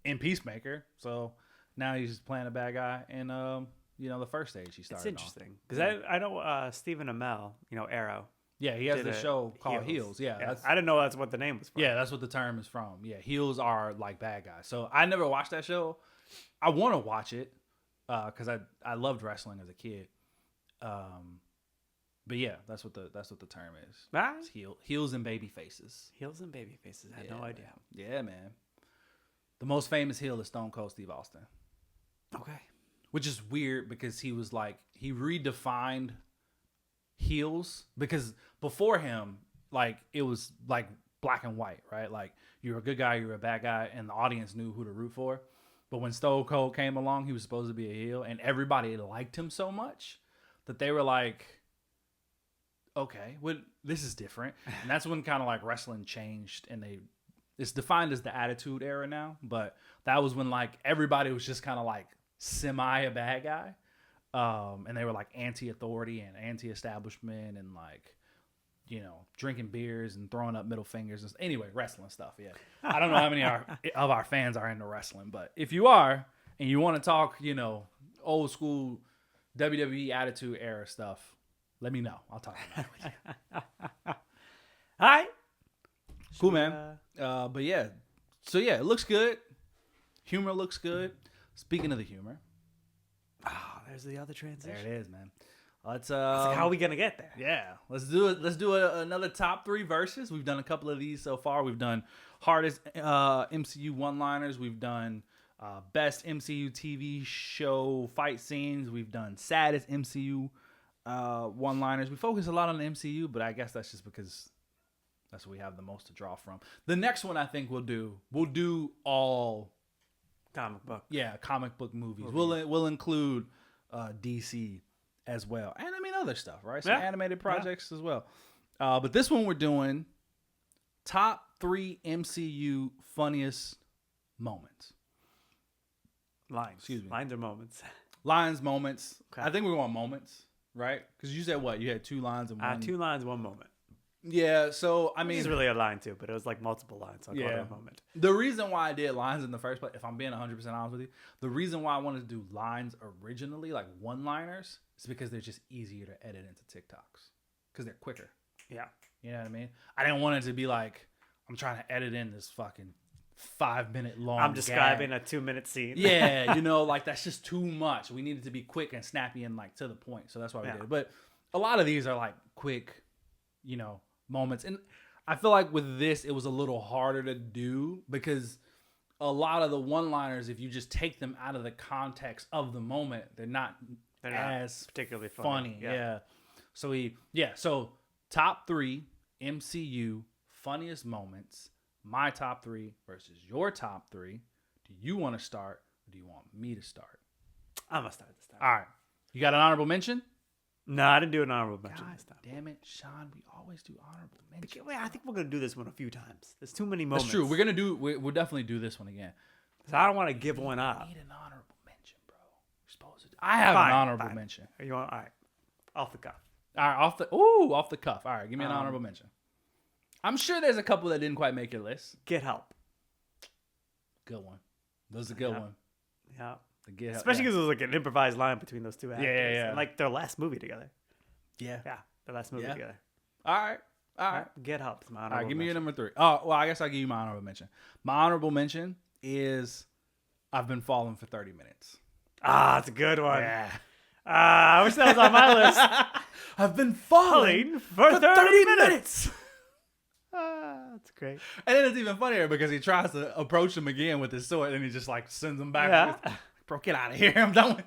S1: in Peacemaker. So now he's playing a bad guy in, the first stage he started.
S2: It's interesting because I know Stephen Amell, Arrow.
S1: Yeah, he has a show called Heels. Yeah,
S2: I didn't know that's what the name was from.
S1: Yeah, that's what the term is from. Yeah, heels are like bad guys. So I never watched that show. I want to watch it because I loved wrestling as a kid. But yeah, that's what the term is.
S2: Ah?
S1: It's heels and baby faces.
S2: Heels and baby faces. I had no idea.
S1: Yeah, man. The most famous heel is Stone Cold Steve Austin.
S2: Okay.
S1: Which is weird because he redefined heels, because before him, like, it was like black and white, right? Like, you're a good guy, you're a bad guy, and the audience knew who to root for. But when Stone Cold came along, he was supposed to be a heel, and everybody liked him so much that they were like, okay, well, this is different. And that's when kind of like wrestling changed, and it's defined as the Attitude Era now, but that was when like everybody was just kind of like semi a bad guy. And they were like anti-authority and anti-establishment and like, drinking beers and throwing up middle fingers. Anyway, wrestling stuff. Yeah. I don't know how many of our fans are into wrestling, but if you are and you want to talk, old school WWE Attitude Era stuff, let me know. I'll talk about it with you.
S2: All right.
S1: Cool, man. But yeah. So yeah, it looks good. Humor looks good. Speaking of the humor.
S2: Oh, there's the other transition.
S1: There it is, man. Let's
S2: like, how are we gonna get there?
S1: Yeah, let's do it. Let's do another top 3 verses. We've done a couple of these so far. We've done hardest MCU one-liners. We've done best MCU TV show fight scenes. We've done saddest MCU one-liners. We focus a lot on the MCU, but I guess that's just because that's what we have the most to draw from. The next one I think we'll do all
S2: comic book.
S1: Yeah, comic book movies. We'll include DC as well, and I mean other stuff, right? Some animated projects as well. But this one we're doing top 3 MCU funniest moments.
S2: Lines.
S1: Excuse me.
S2: Lines or moments.
S1: Lines, moments.
S2: Okay.
S1: I think we want moments, right? Because you said what? You had 2 lines and one.
S2: 2 lines, 1 moment.
S1: Yeah, so I mean,
S2: it's really a line too, but it was like multiple lines. So I'll call it a moment.
S1: The reaon why I did lines in the first place, if I'm being 100% honest with you, the reason why I wanted to do lines originally, like one-liners, is because they're just easier to edit into TikToks because they're quicker.
S2: Yeah,
S1: you know what I mean. I didn't want it to be like I'm trying to edit in this fucking 5-minute long.
S2: I'm describing a 2-minute scene.
S1: Yeah, like that's just too much. We needed to be quick and snappy and like to the point. So that's why we did it. But a lot of these are like quick, moments. And I feel like with this, it was a little harder to do because a lot of the one-liners, if you just take them out of the context of the moment, they're not as
S2: particularly funny.
S1: Yeah. So top 3 MCU funniest moments. My top 3 versus your top 3. Do you want to start or do you want me to start?
S2: I'm going to start this time.
S1: All right. You got an honorable mention?
S2: No, I didn't do an honorable mention this time.
S1: Damn it, Sean. We always do honorable mention.
S2: I think we're going to do this one a few times. There's too many moments.
S1: That's true. We'll definitely do this one again.
S2: So I don't want to give one up.
S1: I need an honorable mention, bro. You're supposed to. I have an honorable mention.
S2: You want? All right. Off the cuff.
S1: All right. Off the cuff. All right. Give me an honorable mention. I'm sure there's a couple that didn't quite make your list.
S2: Get Help.
S1: Good one. That was a good one.
S2: Yeah.
S1: Especially
S2: because it was like an improvised line between those 2 actors.
S1: Yeah.
S2: And like their last movie together.
S1: Yeah.
S2: Yeah. Their last movie together.
S1: All right.
S2: Get Help.
S1: All right. Give me your number 3. Oh, well, I guess I'll give you my honorable mention. My honorable mention is I've Been Falling for 30 Minutes.
S2: That's a good one.
S1: Yeah.
S2: I wish that was on my list.
S1: I've been falling
S2: for 30 minutes. That's great.
S1: And then it's even funnier because he tries to approach him again with his sword and he just like sends him back.
S2: Yeah.
S1: Bro, get out of here. I'm done with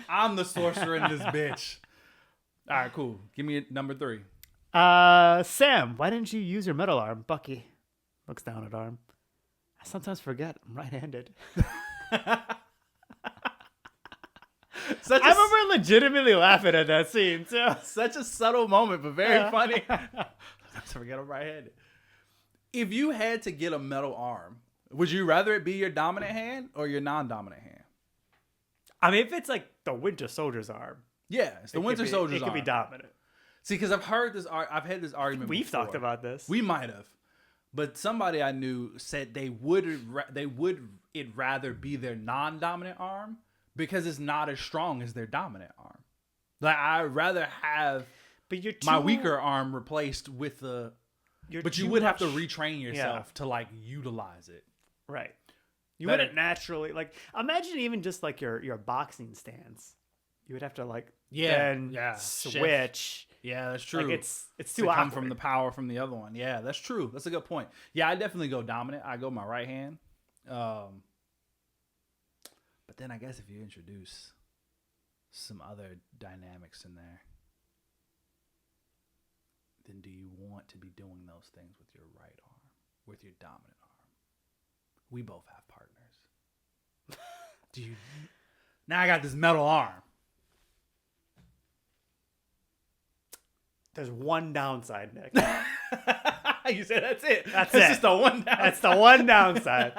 S1: I'm the sorcerer in this bitch. All right, cool. Give me number 3.
S2: Sam, why didn't you use your metal arm? Bucky looks down at arm. I sometimes forget I'm right-handed. I remember legitimately laughing at that scene too.
S1: Such a subtle moment, but very funny. Sometimes I forget I'm right-handed. If you had to get a metal arm, Would you rather it be your dominant hand or your non-dominant hand?
S2: I mean, if it's like the Winter Soldier's arm,
S1: Yeah, it's the Winter Soldier's
S2: It could be
S1: arm.
S2: dominant.
S1: See, because I've heard this. I've had this argument.
S2: We've
S1: before.
S2: talked about this.
S1: We might have, but somebody I knew said they would it rather be their non-dominant arm because it's not as strong as their dominant arm. Like I'd rather have
S2: But you're
S1: my weaker arm replaced with the. But you would have to retrain yourself to like utilize it.
S2: Right. You
S1: Better.
S2: wouldn't naturally like. Imagine even just like your boxing stance. You would have to like switch.
S1: Yeah, that's true.
S2: Like it's too
S1: to come
S2: awkward.
S1: from the power from the other one. Yeah, that's true. That's a good point. Yeah, I definitely go dominant. I go my right hand. But then I guess if you introduce some other dynamics in there, then do you want to be doing those things with your right arm, with your dominant arm? We both have partners. Do you? Now I got this metal arm.
S2: There's one downside, Nick.
S1: You said that's it.
S2: That's
S1: It's
S2: it.
S1: just the one downside.
S2: That's the one downside.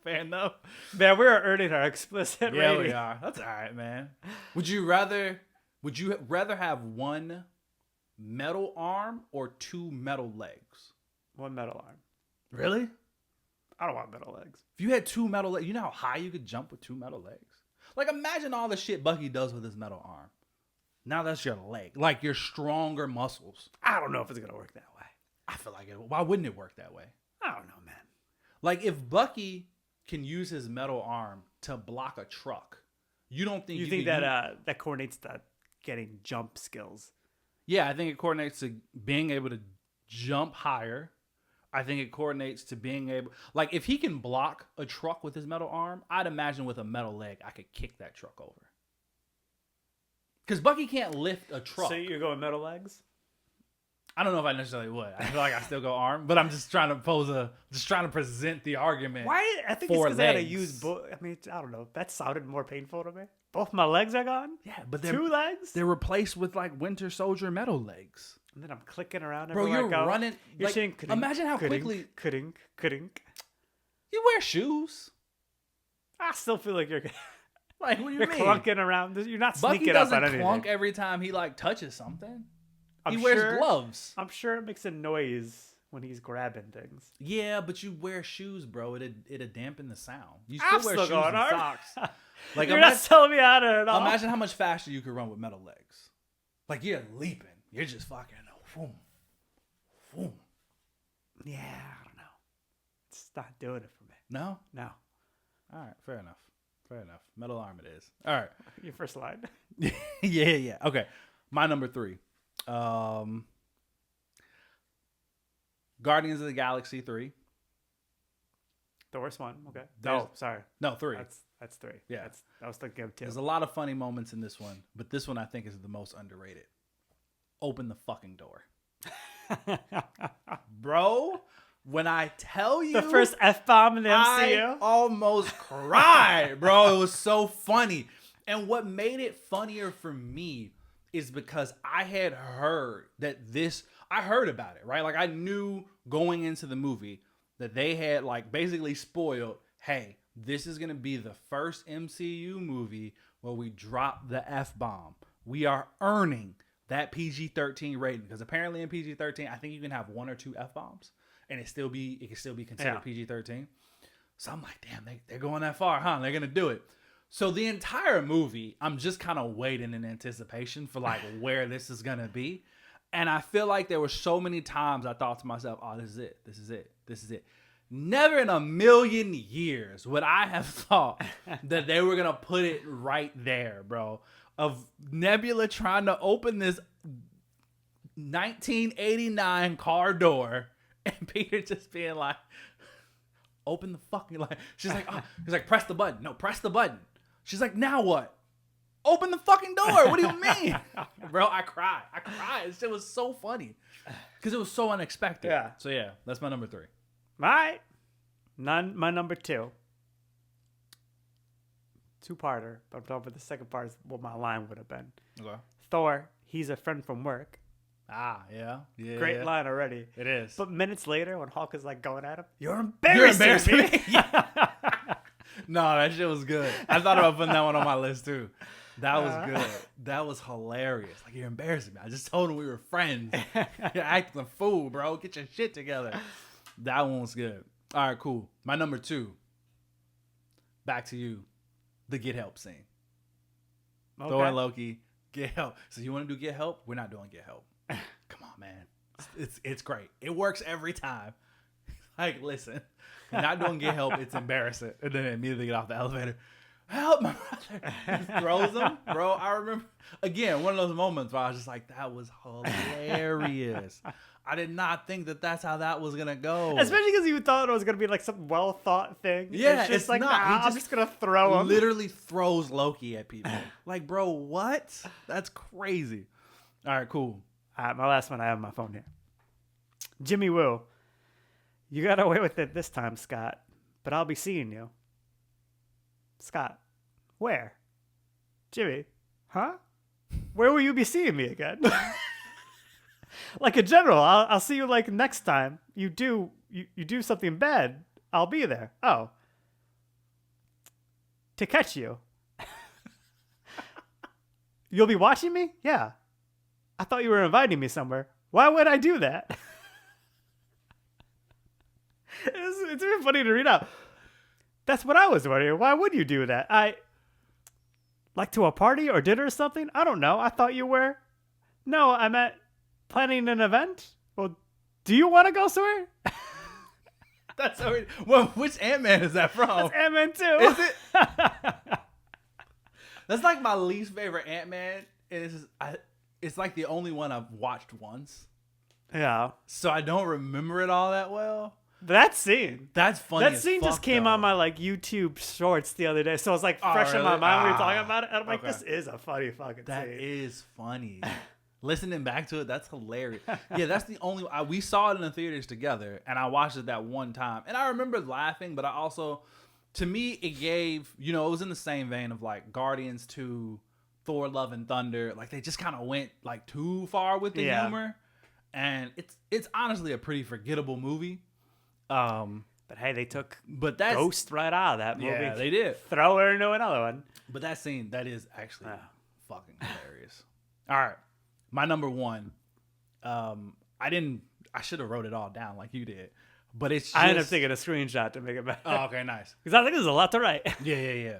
S1: Fair enough.
S2: Man, we're earning our explicit
S1: Yeah,
S2: rating.
S1: we are. That's all right, man. Would you rather have one metal arm or two metal legs?
S2: One metal arm.
S1: Really?
S2: I don't want metal legs.
S1: If you had two metal legs, you know how high you could jump with two metal legs? Like imagine all the shit Bucky does with his metal arm. Now that's your leg. Like your stronger muscles.
S2: I don't know if it's gonna work that way.
S1: I feel like it. Why wouldn't it work that way?
S2: I don't know, man.
S1: Like if Bucky can use his metal arm to block a truck, you don't think
S2: You think that that coordinates the getting jump skills?
S1: Yeah, I think it coordinates to being able to jump higher. I think it coordinates to being able, like, if he can block a truck with his metal arm, I'd imagine with a metal leg, I could kick that truck over. Because Bucky can't lift a truck.
S2: So you're going metal legs?
S1: I don't know if I necessarily would. I feel like I still go arm, but I'm just trying to present the argument.
S2: Why? I think it's
S1: for
S2: because I gotta
S1: legs.
S2: use both. I mean, I don't know. That sounded more painful to me. Both my legs are gone.
S1: Yeah, but
S2: Two legs.
S1: they're replaced with like Winter Soldier metal legs.
S2: And then I'm clicking around.
S1: Bro,
S2: everywhere
S1: you're
S2: I go.
S1: running.
S2: You're
S1: Like,
S2: saying
S1: imagine how quickly
S2: couldn't.
S1: you wear shoes.
S2: I still feel like you're
S1: Like, what do you
S2: you're
S1: mean?
S2: clunking around. You're not
S1: Bucky
S2: sneaking up on
S1: doesn't
S2: anything.
S1: clunk every time he like touches something.
S2: I'm
S1: He wears
S2: sure-
S1: gloves.
S2: I'm sure it makes a noise when he's grabbing things.
S1: Yeah, but you wear shoes, bro. It'd dampen the sound. You
S2: I'm
S1: wear
S2: still
S1: shoes
S2: going
S1: and
S2: hard.
S1: socks. Like
S2: You're not telling me how to at all.
S1: imagine how much faster you could run with metal legs. Like you're leaping. You're just fucking boom, boom.
S2: Yeah, I don't know. It's not doing it for me.
S1: No?
S2: No.
S1: All right, fair enough. Fair enough. Metal arm it is. All right.
S2: Your first line.
S1: yeah. Okay. My number 3. Guardians of the Galaxy 3.
S2: The worst one. Okay.
S1: There's-
S2: No, sorry.
S1: No, 3.
S2: That's 3.
S1: Yeah.
S2: I was thinking of 2.
S1: There's a lot of funny moments in this one, but this one I think is the most underrated. Open the fucking door. Bro, when I tell you
S2: The first F-bomb in the
S1: I
S2: MCU.
S1: almost cried, bro. It was so funny. And what made it funnier for me is because I had heard I heard about it, right? Like I knew going into the movie that they had like basically spoiled, hey, this is going to be the first MCU movie where we drop the F-bomb. We are earning that PG-13 rating because apparently in PG-13, I think you can have 1 or 2 F-bombs and it can still be considered
S2: Yeah.
S1: PG-13. So I'm like, damn, they're going that far, huh? They're going to do it. So the entire movie, I'm just kind of waiting in anticipation for like where this is going to be. And I feel like there were so many times I thought to myself, oh, this is it. This is it. This is it. Never in a million years would I have thought that they were going to put it right there, bro. Of Nebula trying to open this 1989 car door and Peter just being like, open the fucking, like, she's like, oh, he's like, press the button. No, press the button. She's like, now what? Open the fucking door. What do you mean? Bro, I cried. It was so funny because it was so unexpected.
S2: Yeah.
S1: So yeah, that's my number 3.
S2: All right. My number 2. Two-parter, but I'm talking about the second part is what my line would have been.
S1: Okay.
S2: Thor, he's a friend from work.
S1: Yeah.
S2: Great
S1: yeah.
S2: line already.
S1: It is.
S2: But minutes later, when Hulk is like going at him, you're
S1: You're
S2: embarrassing
S1: embarrassing
S2: me.
S1: me. No, that shit was good. I thought about putting that one on my list too. That was good. That was hilarious. Like, you're embarrassing me. I just told him we were friends. You're acting a fool, bro. Get your shit together. That one was good. All right, cool. My number 2. Back to you. The get help scene. Thor and Loki, get help. So you want to do get help? We're not doing get help. Come on, man. It's great. It works every time. Like, listen, you're not doing get help. It's embarrassing. And then immediately get off the elevator. Help my brother. He throws him. Bro, I remember, again, one of those moments where I was just like, that was hilarious. I did not think that that's how that was going to go.
S2: Especially because you thought it was going to be like some well thought thing.
S1: Yeah,
S2: it's just
S1: it's
S2: like,
S1: not.
S2: nah,
S1: He
S2: I'm just going to throw him.
S1: Literally throws Loki at people. Like, bro, what? That's crazy. All right, cool.
S2: All right, my last one. I have on my phone here. Jimmy Woo. You got away with it this time, Scott, but I'll be seeing you. Scott. Where? Jimmy. Huh? Where will you be seeing me again? Like a general, I'll see you like next time you do something bad. I'll be there. Oh. To catch you. You'll be watching me? Yeah. I thought you were inviting me somewhere. Why would I do that? It's really funny to read out. That's what I was wondering. Why would you do that? Like to a party or dinner or something? I don't know. I thought you were. No, I meant planning an event. Well, do you want to go somewhere?
S1: That's so weird. Well, which Ant-Man is that from?
S2: That's Ant-Man 2.
S1: Is it? That's like my least favorite Ant-Man. It's like the only one I've watched once.
S2: Yeah.
S1: So I don't remember it all that well.
S2: That scene.
S1: That's funny.
S2: That scene just came on my like YouTube shorts the other day. So it's like fresh in my
S1: really?
S2: mind when we were talking about it. And I'm like,
S1: Okay.
S2: this is a funny fucking
S1: That
S2: scene.
S1: is funny. Listening back to it, that's hilarious. Yeah, that's the only. We saw it in the theaters together, and I watched it that one time, and I remember laughing. But I also, to me, it gave, it was in the same vein of like Guardians 2, Thor: Love and Thunder. Like they just kind of went like too far with the humor, and it's honestly a pretty forgettable movie.
S2: But hey, they took
S1: that's
S2: Ghost right out of that movie.
S1: Yeah, they did.
S2: Throw her into another one.
S1: But that scene, that is actually fucking hilarious. All right. My number 1. I should have wrote it all down like you did. But it's just,
S2: I ended up taking a screenshot to make it better.
S1: Oh, okay, nice.
S2: Because I think there's a lot to write.
S1: Yeah.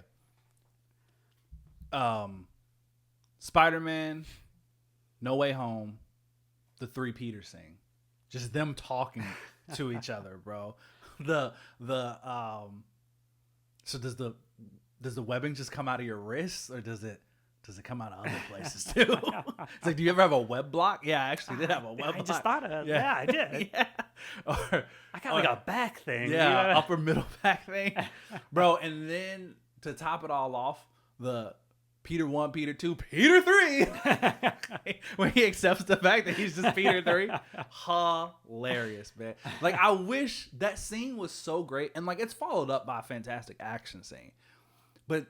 S1: Spider-Man, No Way Home, the 3 Peters thing. Just them talking to each other, bro. So does the webbing just come out of your wrists, or does it come out of other places too? It's like, do you ever have a web block? Yeah, I actually did have a web block.
S2: I just thought of it. Yeah, I did.
S1: Yeah. Or,
S2: I got like a back thing.
S1: yeah, upper middle back thing. Bro, and then to top it all off, the Peter 1, Peter 2, Peter 3. When he accepts the fact that he's just Peter 3. Hilarious, man. Like, I wish that scene was so great. And, like, it's followed up by a fantastic action scene. But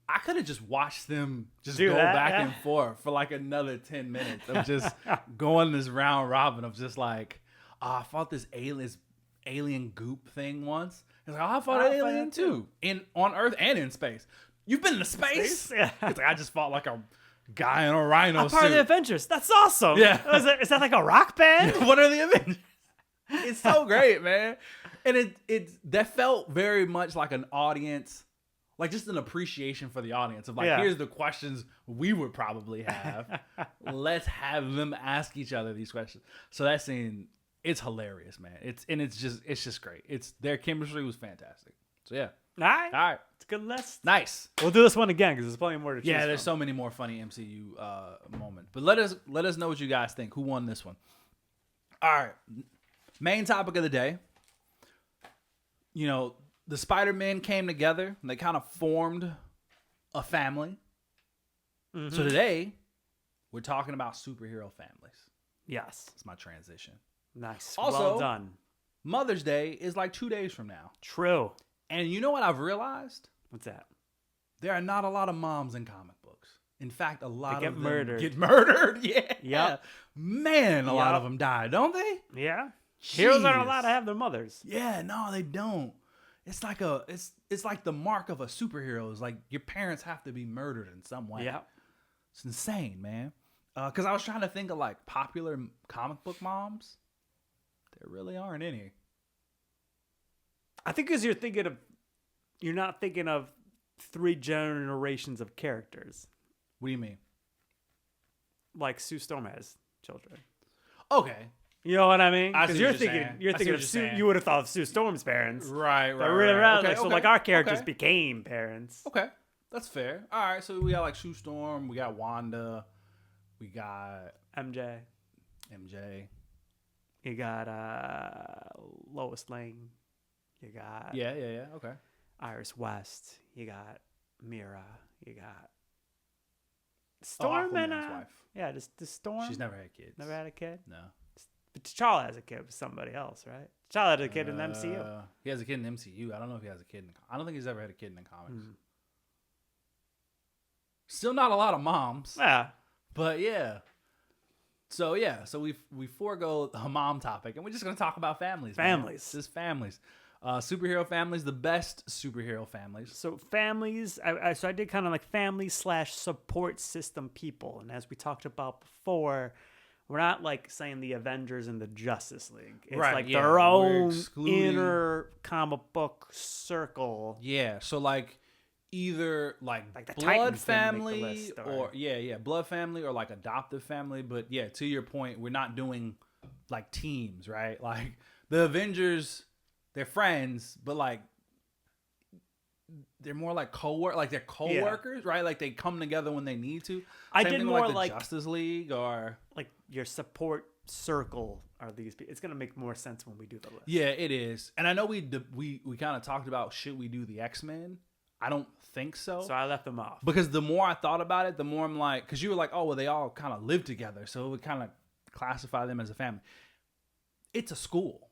S1: I could have just watched them just go back and forth for, like, another 10 minutes of just going this round robin of just, like, I fought this alien goop thing once. It's like, I fought an alien, too. On Earth and in space. You've been to space?
S2: Yeah.
S1: It's like, I just fought like a guy in a rhino
S2: I'm
S1: suit.
S2: part of the Avengers. That's awesome.
S1: Yeah.
S2: Is that like a rock band?
S1: What are the Avengers? It's so great, man. And that felt very much like an audience, like just an appreciation for the audience of like, here's the questions we would probably have. Let's have them ask each other these questions. So that scene, it's hilarious, man. It's just great. Their chemistry was fantastic. So yeah.
S2: All right.
S1: It's
S2: a good list.
S1: Nice.
S2: We'll do this one again because there's plenty more to choose
S1: Yeah, there's
S2: from.
S1: so many more funny MCU moments. But let us know what you guys think. Who won this one? All right. Main topic of the day. The Spider-Man came together and they kind of formed a family. Mm-hmm. So today, we're talking about superhero families.
S2: Yes.
S1: That's my transition.
S2: Nice.
S1: Also,
S2: well done.
S1: Mother's Day is like 2 days from now. In fact, a lot
S2: get
S1: of them
S2: murdered.
S1: get murdered. Yeah.
S2: Yep.
S1: Man, a lot
S2: Yep.
S1: of them die, don't they?
S2: Yeah. Heroes aren't allowed to
S1: Jeez.
S2: have their mothers.
S1: Yeah, no, they don't. It's like it's like the mark of a superhero is like your parents have to be murdered in some way.
S2: Yeah.
S1: It's insane, man. Because I was trying to think of like popular comic book moms. There really aren't any.
S2: I think because you're not thinking of 3 generations of characters
S1: What do you mean?
S2: like Sue Storm has children.
S1: Okay.
S2: You know what I mean?
S1: I see
S2: Because
S1: what
S2: you're
S1: you're
S2: thinking
S1: saying.
S2: you're
S1: I see
S2: thinking
S1: what
S2: of
S1: you're
S2: Sue.
S1: saying.
S2: You would have thought of Sue Storm's parents.
S1: Right,
S2: But so like our characters
S1: okay.
S2: became parents.
S1: Okay, that's fair. All right, so we got like Sue Storm, we got Wanda, we got
S2: MJ.
S1: MJ.
S2: You got Lois Lane. You got
S1: Yeah. Okay.
S2: Iris West. You got Mira. You got
S1: Oh,
S2: Storm and
S1: Aquaman's wife.
S2: yeah, just the Storm.
S1: She's never had kids.
S2: Never had a kid.
S1: No.
S2: But T'Challa has a kid with somebody else, right? T'Challa had a kid in the MCU.
S1: He has a kid in the MCU. I don't know if he has a kid in. I don't think he's ever had a kid in the comics. Still not a lot of moms,
S2: Yeah.
S1: but yeah. So we forego the mom topic, and we're just gonna talk about families. man.
S2: Families.
S1: Just families. Superhero families, the best superhero families.
S2: So families, so I did kind of like family/support system people, and as we talked about before, we're not like saying the Avengers and the Justice League. It's
S1: Right,
S2: like
S1: yeah,
S2: their
S1: we're
S2: own
S1: excluding-
S2: inner comic book circle.
S1: Yeah, so like either like
S2: Like the
S1: blood
S2: Titans didn't make the
S1: family
S2: list,
S1: or blood family or like adoptive family. But yeah, to your point, we're not doing like teams, right? Like the Avengers, they're friends, but like they're more like they're co-workers, right? Like they come together when they need to.
S2: I
S1: Same
S2: did
S1: thing with,
S2: more
S1: the
S2: like
S1: Justice League or
S2: like your support circle are these people. It's gonna make more sense when we do the list.
S1: yeah, it is. And I know we kind of talked about should we do the X-Men? I don't think so.
S2: So I left them off.
S1: Because the more I thought about it, the more I'm like, because you were like, oh, well, they all kind of live together. So it would kind of classify them as a family. It's a school.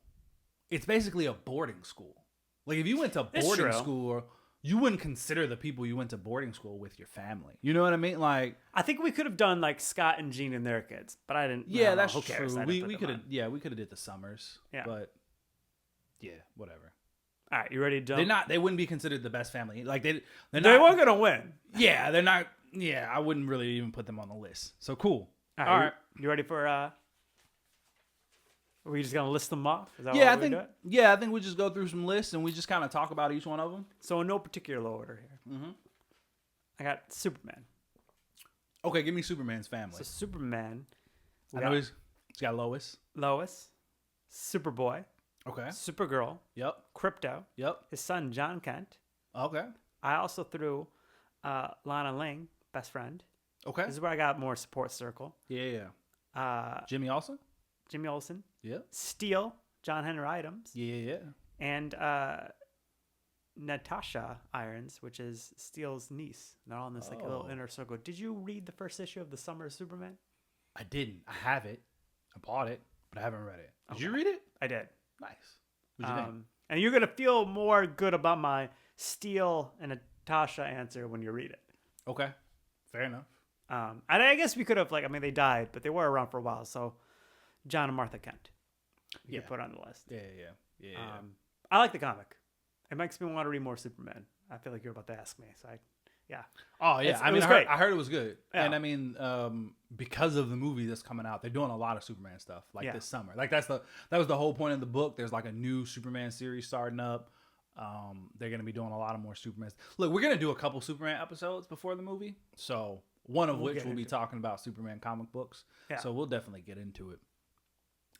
S1: It's basically a boarding school. Like if you went to
S2: It's
S1: boarding
S2: true.
S1: school, you wouldn't consider the people you went to boarding school with your family. You know what I mean? Like,
S2: I think we could have done like Scott and Jean and their kids, but I didn't. I
S1: yeah,
S2: don't know.
S1: that's
S2: Who cares?
S1: true.
S2: I didn't
S1: We
S2: put them
S1: could have,
S2: on.
S1: yeah, we could have did the summers.
S2: Yeah.
S1: But yeah, whatever.
S2: All right, you ready to jump?
S1: They're not. They wouldn't be considered the best family. Like they're
S2: They
S1: not.
S2: weren't gonna win.
S1: Yeah, they're not. Yeah, I wouldn't really even put them on the list. So cool.
S2: All
S1: All
S2: right,
S1: right.
S2: You ready for? Are we just gonna list them off? Is that
S1: Yeah,
S2: what
S1: I
S2: we're
S1: think.
S2: doing?
S1: Yeah, I think we just go through some lists and we just kind of talk about each one of them.
S2: So in no particular order here.
S1: Mm-hmm.
S2: I got Superman.
S1: Okay, give me Superman's family.
S2: So Superman.
S1: I know he's got Lois.
S2: Lois, Superboy,
S1: Okay.
S2: Supergirl,
S1: Yep.
S2: Crypto,
S1: Yep.
S2: his son John Kent.
S1: Okay.
S2: I also threw Lana Lang, best friend.
S1: Okay.
S2: This is where I got more support circle.
S1: Yeah.
S2: Uh,
S1: Jimmy Olsen.
S2: Jimmy Olsen,
S1: Yep.
S2: Steel, John Henry Adams,
S1: Yeah.
S2: and Natasha Irons, which is Steele's niece. They're all in this like a little
S1: Oh.
S2: inner circle. Did you read the first issue of the Summer of Superman?
S1: I didn't. I have it. I bought it, but I haven't read it. Did you
S2: Okay.
S1: read it?
S2: I did.
S1: Nice. What'd you think?
S2: And you're gonna feel more good about my Steele and Natasha answer when you read it.
S1: Okay. Fair enough.
S2: And I guess we could have they died, but they were around for a while. So John and Martha Kent, we could put on the list.
S1: Yeah.
S2: I like the comic. It makes me want to read more Superman. I feel like you're about to ask me, so yeah.
S1: Oh yeah,
S2: It was
S1: I
S2: great.
S1: heard it was good,
S2: Yeah.
S1: and I mean, because of the movie that's coming out, they're doing a lot of Superman stuff like
S2: Yeah.
S1: this summer. Like that was the whole point of the book. There's like a new Superman series starting up. They're gonna be doing a lot of more Superman. Look, we're gonna do a couple Superman episodes before the movie, so one of
S2: We'll
S1: which
S2: get
S1: will be
S2: into it.
S1: talking about Superman comic books.
S2: Yeah.
S1: So we'll definitely get into it.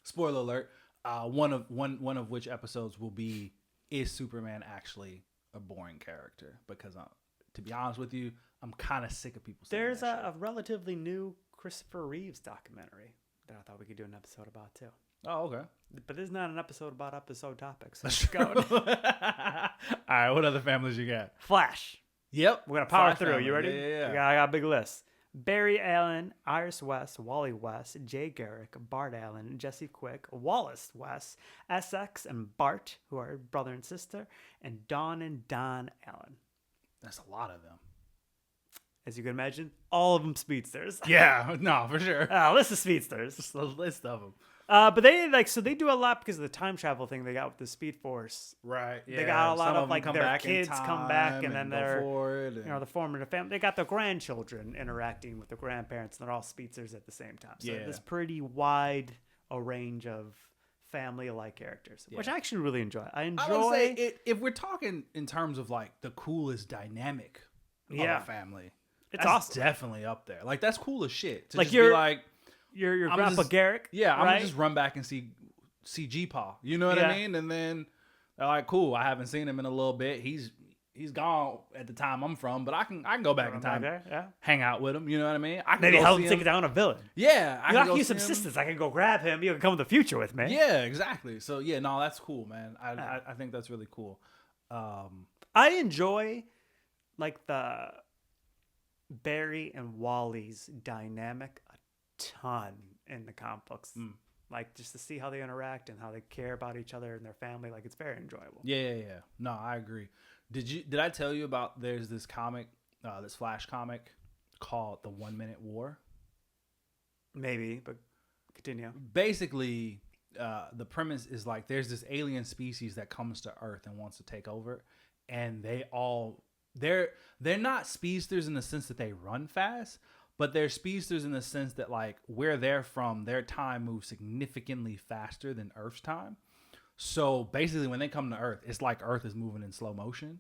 S1: Spoiler alert: one of which episodes will be is Superman actually a boring character? Because to be honest with you, I'm kind of sick of people saying
S2: There's
S1: that
S2: a relatively new Christopher Reeves documentary that I thought we could do an episode about too.
S1: shit. Oh, okay.
S2: But this is not an episode about episode topics. So
S1: That's
S2: let's
S1: true.
S2: go.
S1: All right, what other families you got?
S2: Flash.
S1: Yep.
S2: We're gonna power
S1: Flash
S2: through.
S1: family.
S2: You ready?
S1: Yeah.
S2: I got a big list. Barry Allen, Iris West, Wally West, Jay Garrick, Bart Allen, Jesse Quick, Wallace West, Essex and Bart, who are brother and sister, and Dawn and Don Allen.
S1: That's a lot of them.
S2: as you can imagine, all of them speedsters.
S1: Yeah, no, for sure.
S2: List of speedsters.
S1: Just a list of them.
S2: But they they do a lot because of the time travel thing they got with the Speed Force.
S1: Right. Yeah.
S2: They got a lot
S1: Some
S2: of
S1: them
S2: like
S1: come
S2: their
S1: back in
S2: kids come back
S1: time
S2: and then
S1: go
S2: they're
S1: forward
S2: you know the formative family. They got the grandchildren interacting with the grandparents, and they're all speedsters at the same time. So
S1: Yeah.
S2: there's pretty wide a range of family-like characters, which I actually really enjoy. I enjoy.
S1: I would say if we're talking in terms of like the coolest dynamic of a family,
S2: It's
S1: that's
S2: awesome.
S1: definitely up there. Like that's cool as shit. To
S2: Like,
S1: just be
S2: you're-
S1: like,
S2: Your
S1: I'm
S2: grandpa
S1: just-
S2: Garrick.
S1: yeah, I'm
S2: right?
S1: gonna just run back and see G-Paw. You know what
S2: Yeah.
S1: I mean? And then they're like, cool. I haven't seen him in a little bit. He's gone at the time I'm from, but I can go back in time,
S2: there. Yeah.
S1: hang out with him. You know what I mean? I can
S2: Maybe
S1: go
S2: help
S1: see
S2: him take down a villain.
S1: Yeah,
S2: I can
S1: go
S2: use
S1: see
S2: some
S1: him.
S2: assistance. I can go grab him. You can come in the future with me.
S1: Yeah, exactly. So yeah, no, that's cool, man. I think that's really cool.
S2: I enjoy like the Barry and Wally's dynamic a ton in the comic books. Like just to see how they interact and how they care about each other and their family. Like it's very enjoyable.
S1: Yeah. No, I agree. Did I tell you about there's this comic, this Flash comic called The 1 Minute War?
S2: Maybe, but continue.
S1: Basically, the premise is like there's this alien species that comes to Earth and wants to take over, and they're not speedsters in the sense that they run fast, but they're speedsters in the sense that like where they're from, their time moves significantly faster than Earth's time. So basically, when they come to Earth, it's like Earth is moving in slow motion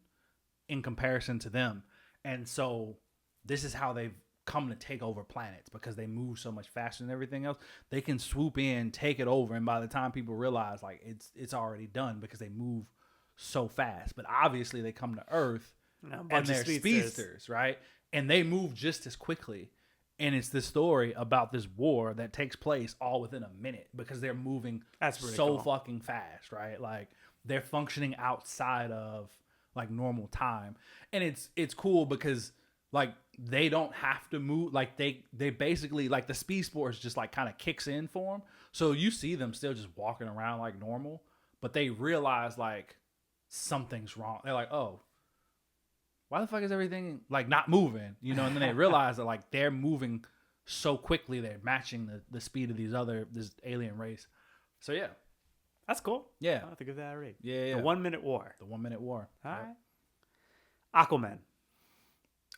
S1: in comparison to them, and so this is how they've come to take over planets because they move so much faster than everything else. They can swoop in, take it over, and by the time people realize like it's already done because they move so fast. But obviously they come to Earth and they're speedsters, right? And they move just as quickly. And it's this story about this war that takes place all within a minute because they're moving
S2: That's really
S1: so
S2: cool.
S1: fucking fast, right? Like they're functioning outside of like normal time. And it's cool because like they don't have to move, like they basically like the Speed Force just like kind of kicks in for them. So you see them still just walking around like normal, but they realize like something's wrong. They're like, oh, why the fuck is everything like not moving? You know, and then they realize that like they're moving so quickly, they're matching the speed of this alien race. So yeah.
S2: That's cool.
S1: Yeah.
S2: I'll have to give that a read.
S1: Yeah.
S2: The 1 Minute War.
S1: The 1 Minute War.
S2: All
S1: Yep.
S2: right. Aquaman.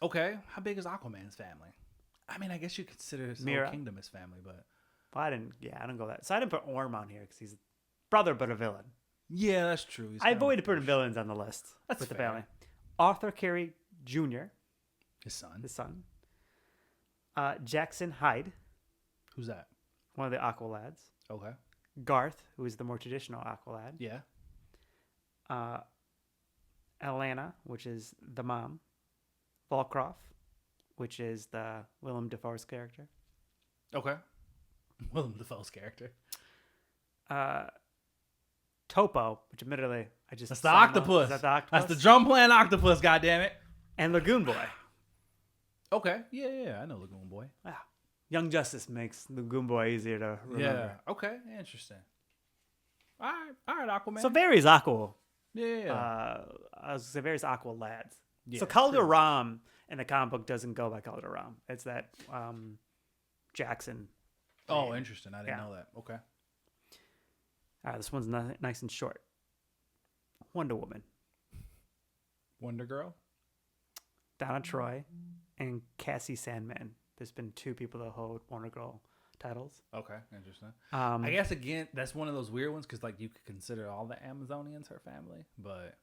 S1: Okay. How big is Aquaman's family? I mean, I guess you consider his whole
S2: Mira.
S1: kingdom his family, but
S2: Well, I didn't go that. So I didn't put Orm on here because he's a brother but a villain.
S1: yeah, that's true. He's
S2: I
S1: kind of
S2: avoided putting villains on the list
S1: That's
S2: with the
S1: fair.
S2: family. Arthur Carey Jr.,
S1: his son.
S2: his son. Jackson Hyde,
S1: Who's that?
S2: one of the Aqualads.
S1: Okay.
S2: Garth, who is the more traditional Aqualad.
S1: Yeah.
S2: Atlanta, which is the mom. Falcroft, which is the Willem Dafoe's character.
S1: Okay. Willem Dafoe's character.
S2: Topo, which admittedly I just
S1: That's the
S2: saw him.
S1: octopus.
S2: Is that the octopus?
S1: That's the drum playing octopus. Goddammit.
S2: And Lagoon Boy.
S1: Okay. Yeah. I know Lagoon Boy.
S2: Wow. Young Justice makes Lagoon Boy easier to remember.
S1: Yeah. Okay. Interesting. All right, Aquaman.
S2: So various Aqua.
S1: yeah.
S2: I was gonna say various Aqua lads.
S1: Yeah,
S2: So Calderam in the comic book doesn't go by Calderam. It's that Jackson.
S1: Oh, interesting. I didn't
S2: Yeah.
S1: know that. Okay.
S2: All right, this one's nice and short. Wonder Woman,
S1: Wonder Girl.
S2: Donna Troy, and Cassie Sandman. There's been two people that hold Wonder Girl titles.
S1: Okay. Interesting.
S2: I
S1: I guess again, that's one of those weird ones because like you could consider all the Amazonians her family, but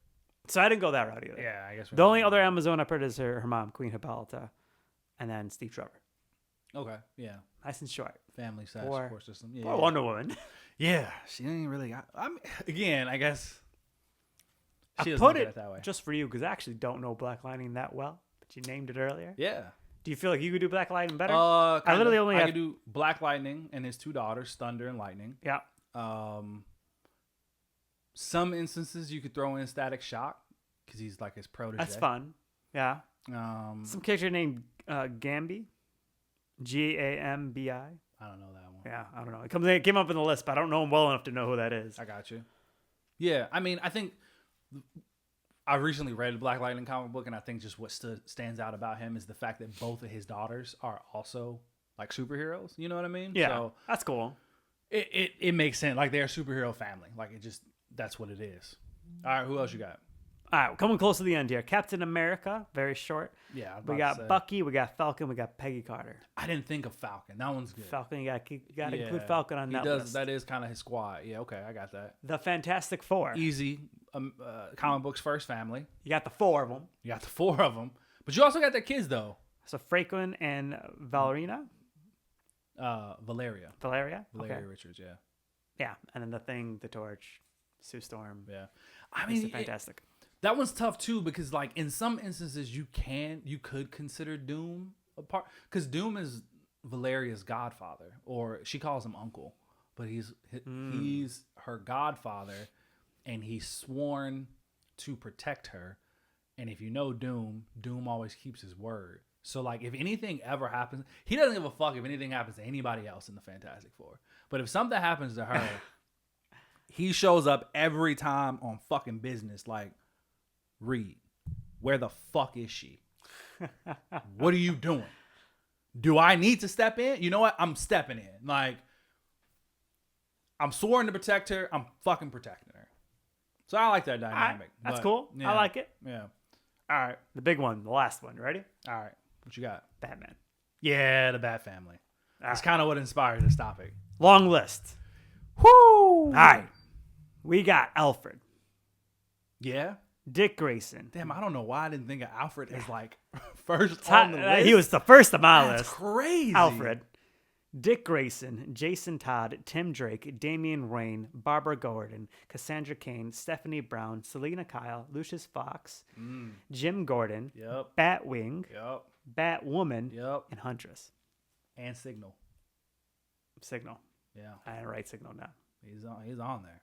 S2: So I didn't go that route either.
S1: yeah, I guess
S2: The only other Amazon I put is her mom, Queen Hippolyta, and then Steve Trevor.
S1: Okay. Yeah.
S2: Nice and short.
S1: Family slash
S2: Or-
S1: support system. Yeah.
S2: Or Wonder Woman.
S1: Yeah. She ain't really got. I mean, again, I guess.
S2: I
S1: She doesn't
S2: put
S1: look at
S2: it
S1: that way.
S2: just for you because I actually don't know Black Lightning that well, but you named it earlier.
S1: Yeah.
S2: Do you feel like you could do Black Lightning better?
S1: I
S2: literally only
S1: I
S2: have-
S1: could do Black Lightning and his two daughters, Thunder and Lightning.
S2: Yeah.
S1: Some instances you could throw in Static Shock because he's like his protege.
S2: That's fun. Yeah. Some character named Gambi. Gambi.
S1: I don't know that one.
S2: Yeah, I don't know. It came up in the list, but I don't know him well enough to know who that is.
S1: I got you. Yeah, I mean, I think I recently read the Black Lightning comic book, and I think just what stands out about him is the fact that both of his daughters are also like superheroes. You know what I mean?
S2: Yeah,
S1: So
S2: that's cool.
S1: it makes sense. Like they're a superhero family. Like it just that's what it is. All right, who else you got?
S2: All right, we're coming close to the end here. Captain America, very short.
S1: Yeah, I was
S2: We
S1: about to
S2: got
S1: say.
S2: Bucky, we got Falcon, we got Peggy Carter.
S1: I didn't think of Falcon. That one's good.
S2: Falcon, you got to
S1: Yeah.
S2: include Falcon on
S1: He
S2: that
S1: does.
S2: list.
S1: That is kind of his squad. Yeah, okay, I got that.
S2: The Fantastic Four.
S1: Easy. Comic books first family.
S2: You got the four of them.
S1: You got the four of them, but you also got their kids though.
S2: So Franklin and Valeria.
S1: Valeria
S2: Okay.
S1: Richards. Yeah,
S2: Yeah, and then the Thing, the Torch, Sue Storm.
S1: yeah. I
S2: It's
S1: mean,
S2: fantastic.
S1: that one's tough too because like in some instances you could consider Doom a part because Doom is Valeria's godfather, or she calls him uncle, but he's her godfather, and he's sworn to protect her. And if you know Doom always keeps his word. So like if anything ever happens, he doesn't give a fuck if anything happens to anybody else in the Fantastic Four. But if something happens to her, he shows up every time on fucking business like, Reed, where the fuck is she? What are you doing? Do I need to step in? You know what? I'm stepping in. Like, I'm sworn to protect her. I'm fucking protecting her. So I like that dynamic.
S2: That's
S1: but,
S2: cool.
S1: yeah,
S2: I like it.
S1: Yeah. All right.
S2: The big one, the last one. Ready?
S1: All right. What you got?
S2: Batman.
S1: Yeah, the Bat Family. That's
S2: right.
S1: kind of what inspired this topic.
S2: Long list.
S1: Whoo!
S2: All right. We got Alfred,
S1: Yeah.
S2: Dick Grayson.
S1: Damn, I don't know why I didn't think of Alfred as like first on the list.
S2: He was the first on my
S1: That's
S2: list.
S1: crazy.
S2: Alfred, Dick Grayson, Jason Todd, Tim Drake, Damian Wayne, Barbara Gordon, Cassandra Cain, Stephanie Brown, Selena Kyle, Lucius Fox, Jim Gordon,
S1: Yep.
S2: Batwing,
S1: Yep.
S2: Batwoman,
S1: Yep.
S2: and Huntress.
S1: And Signal.
S2: Signal.
S1: Yeah.
S2: I didn't write Signal now.
S1: He's on there.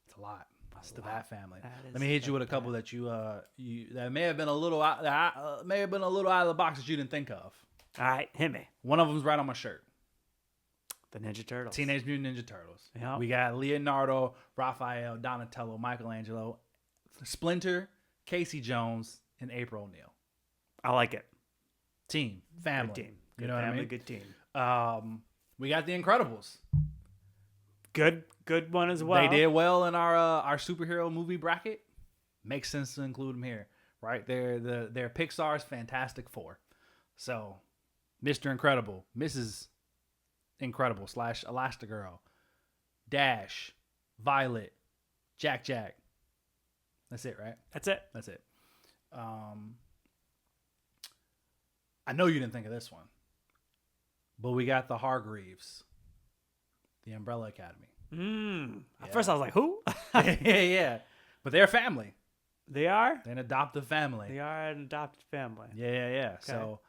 S1: It's a lot. It's the Bat Family.
S2: That
S1: Let
S2: is
S1: me hit you
S2: the
S1: with a couple that you that may have been a little out of the box that you didn't think of.
S2: All right, hit me.
S1: One of them's right on my shirt.
S2: The Ninja Turtles.
S1: Teenage Mutant Ninja Turtles.
S2: Yep.
S1: We got Leonardo, Raphael, Donatello, Michelangelo, Splinter, Casey Jones, and April O'Neil.
S2: I like it.
S1: Team, family.
S2: Good team.
S1: You
S2: Good
S1: know
S2: family,
S1: what I mean?
S2: good team.
S1: We got The Incredibles.
S2: Good one as well.
S1: They did well in our superhero movie bracket. Makes sense to include them here, right? They're Pixar's Fantastic Four. So, Mr. Incredible, Mrs. Incredible / Elastigirl, Dash, Violet, Jack. That's it, right?
S2: That's it.
S1: That's it. I know you didn't think of this one, but we got the Hargreaves, the Umbrella Academy.
S2: At first I was like, who?
S1: yeah. But they're family.
S2: They are?
S1: They're an adoptive family.
S2: They are an adopted family.
S1: Yeah. So,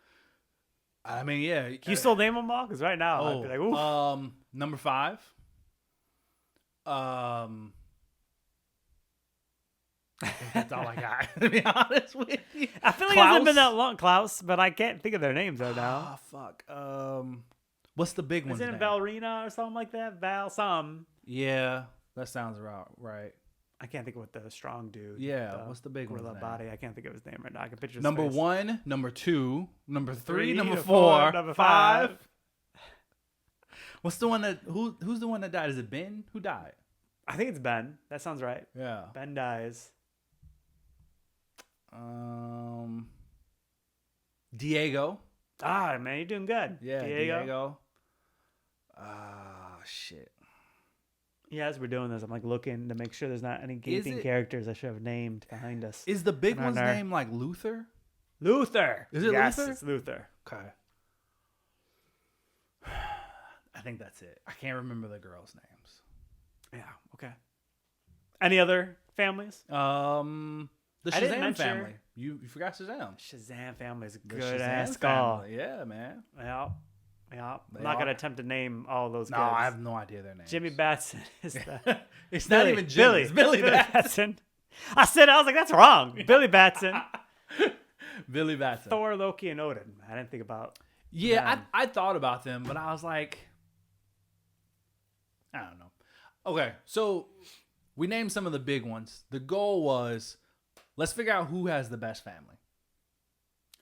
S1: I mean, yeah.
S2: Can you still name them all? Because right now I'd be like, ooh.
S1: Number 5. I think that's all I got, to be honest with you.
S2: I feel like it hasn't been that long, Klaus, but I can't think of their names right now.
S1: Oh, fuck. What's the big one?
S2: Isn't it Valerina or something like that? Val some.
S1: Yeah, that sounds right.
S2: I can't think of what the strong dude.
S1: Yeah, what's the big one's
S2: gorilla
S1: name?
S2: body? I can't think of his name right now. I can picture his
S1: Number
S2: face.
S1: 1, number 2, number 3, number 4,
S2: four, number 5.
S1: What's the one that who's the one that died? Is it Ben? Who died?
S2: I think it's Ben. That sounds right.
S1: Yeah.
S2: Ben dies.
S1: Diego.
S2: Ah, man, you're doing good.
S1: Yeah, Diego. Shit.
S2: Yeah, as we're doing this, I'm like looking to make sure there's not any gaping
S1: it-
S2: characters I should have named behind us.
S1: Is the big
S2: No,
S1: one's
S2: no.
S1: name like Luther?
S2: Luther.
S1: Is it
S2: yes,
S1: Luther?
S2: It's Luther.
S1: Okay. I think that's it. I can't remember the girls' names.
S2: Yeah. Okay. Any other families?
S1: The
S2: I didn't
S1: Shazam
S2: mention-
S1: family. You forgot Shazam.
S2: Shazam family is a
S1: The
S2: good
S1: Shazam
S2: ass call.
S1: family. Yeah, man.
S2: Yeah. Yeah.
S1: They
S2: I'm not
S1: are.
S2: gonna attempt to name all those
S1: No,
S2: kids.
S1: I have no idea their names.
S2: Jimmy Batson is the
S1: It's not even Jimmy. It's Billy Batson.
S2: I was like, that's wrong. Billy Batson.
S1: Billy Batson.
S2: Thor, Loki, and Odin. I didn't think about.
S1: Yeah,
S2: them.
S1: I thought about them, but I was like, I don't know. Okay, so we named some of the big ones. The goal was Let's figure out who has the best family.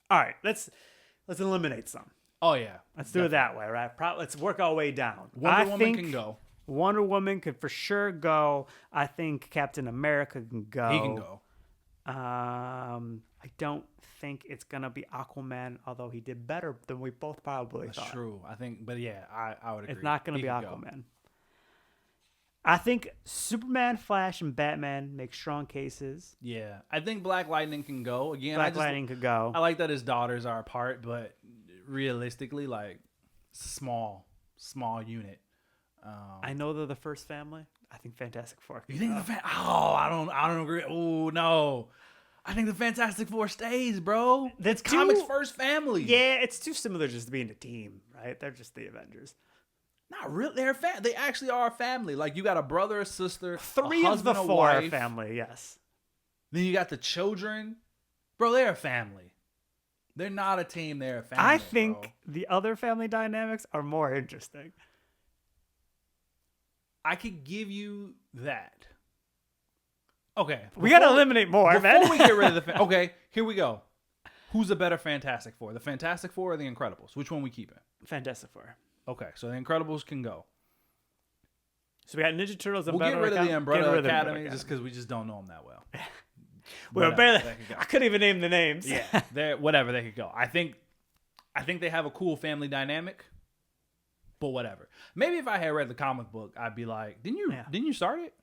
S2: All right, let's eliminate some.
S1: Oh yeah,
S2: Let's do it that way, right? Let's work our way down.
S1: Wonder Woman can go.
S2: Wonder Woman could for sure go. I think Captain America can go.
S1: He can go.
S2: I don't think it's gonna be Aquaman, although he did better than we both probably
S1: That's
S2: thought.
S1: true. I think, but yeah, I would agree.
S2: It's not gonna
S1: He
S2: be
S1: can go.
S2: Aquaman. I think Superman, Flash, and Batman make strong cases.
S1: Yeah, I think Black Lightning can go again.
S2: Black Lightning could go.
S1: I like that his daughters are apart, but realistically, like small unit.
S2: I know they're the first family. I think Fantastic Four.
S1: You think I don't agree. Oh no, I think the Fantastic Four stays, bro. That's comics' first family.
S2: Yeah, it's too similar just to being a team, right? They're just the Avengers.
S1: Not really. They're they actually are a family. Like you got a brother, a sister,
S2: Three
S1: a
S2: of the
S1: husband, a
S2: four are
S1: wife.
S2: family, yes.
S1: Then you got the children, bro. They're a family. They're not a team. They're a family.
S2: I think
S1: bro.
S2: the other family dynamics are more interesting.
S1: I could give you that. Okay,
S2: We got to eliminate more, man.
S1: before we get rid of the okay, here we go. Who's a better Fantastic Four? The Fantastic Four or the Incredibles? Which one we keeping?
S2: Fantastic Four.
S1: Okay, so the Incredibles can go.
S2: So we got Ninja Turtles and
S1: We'll get rid of the
S2: Get
S1: Umbrella
S2: rid of the
S1: Academy just because we just don't know them that well.
S2: Well,
S1: Whatever,
S2: barely,
S1: they could go.
S2: I couldn't even name the names.
S1: Yeah, whatever, they could go. I think they have a cool family dynamic, but whatever. Maybe if I had read the comic book, I'd be like, didn't you start it?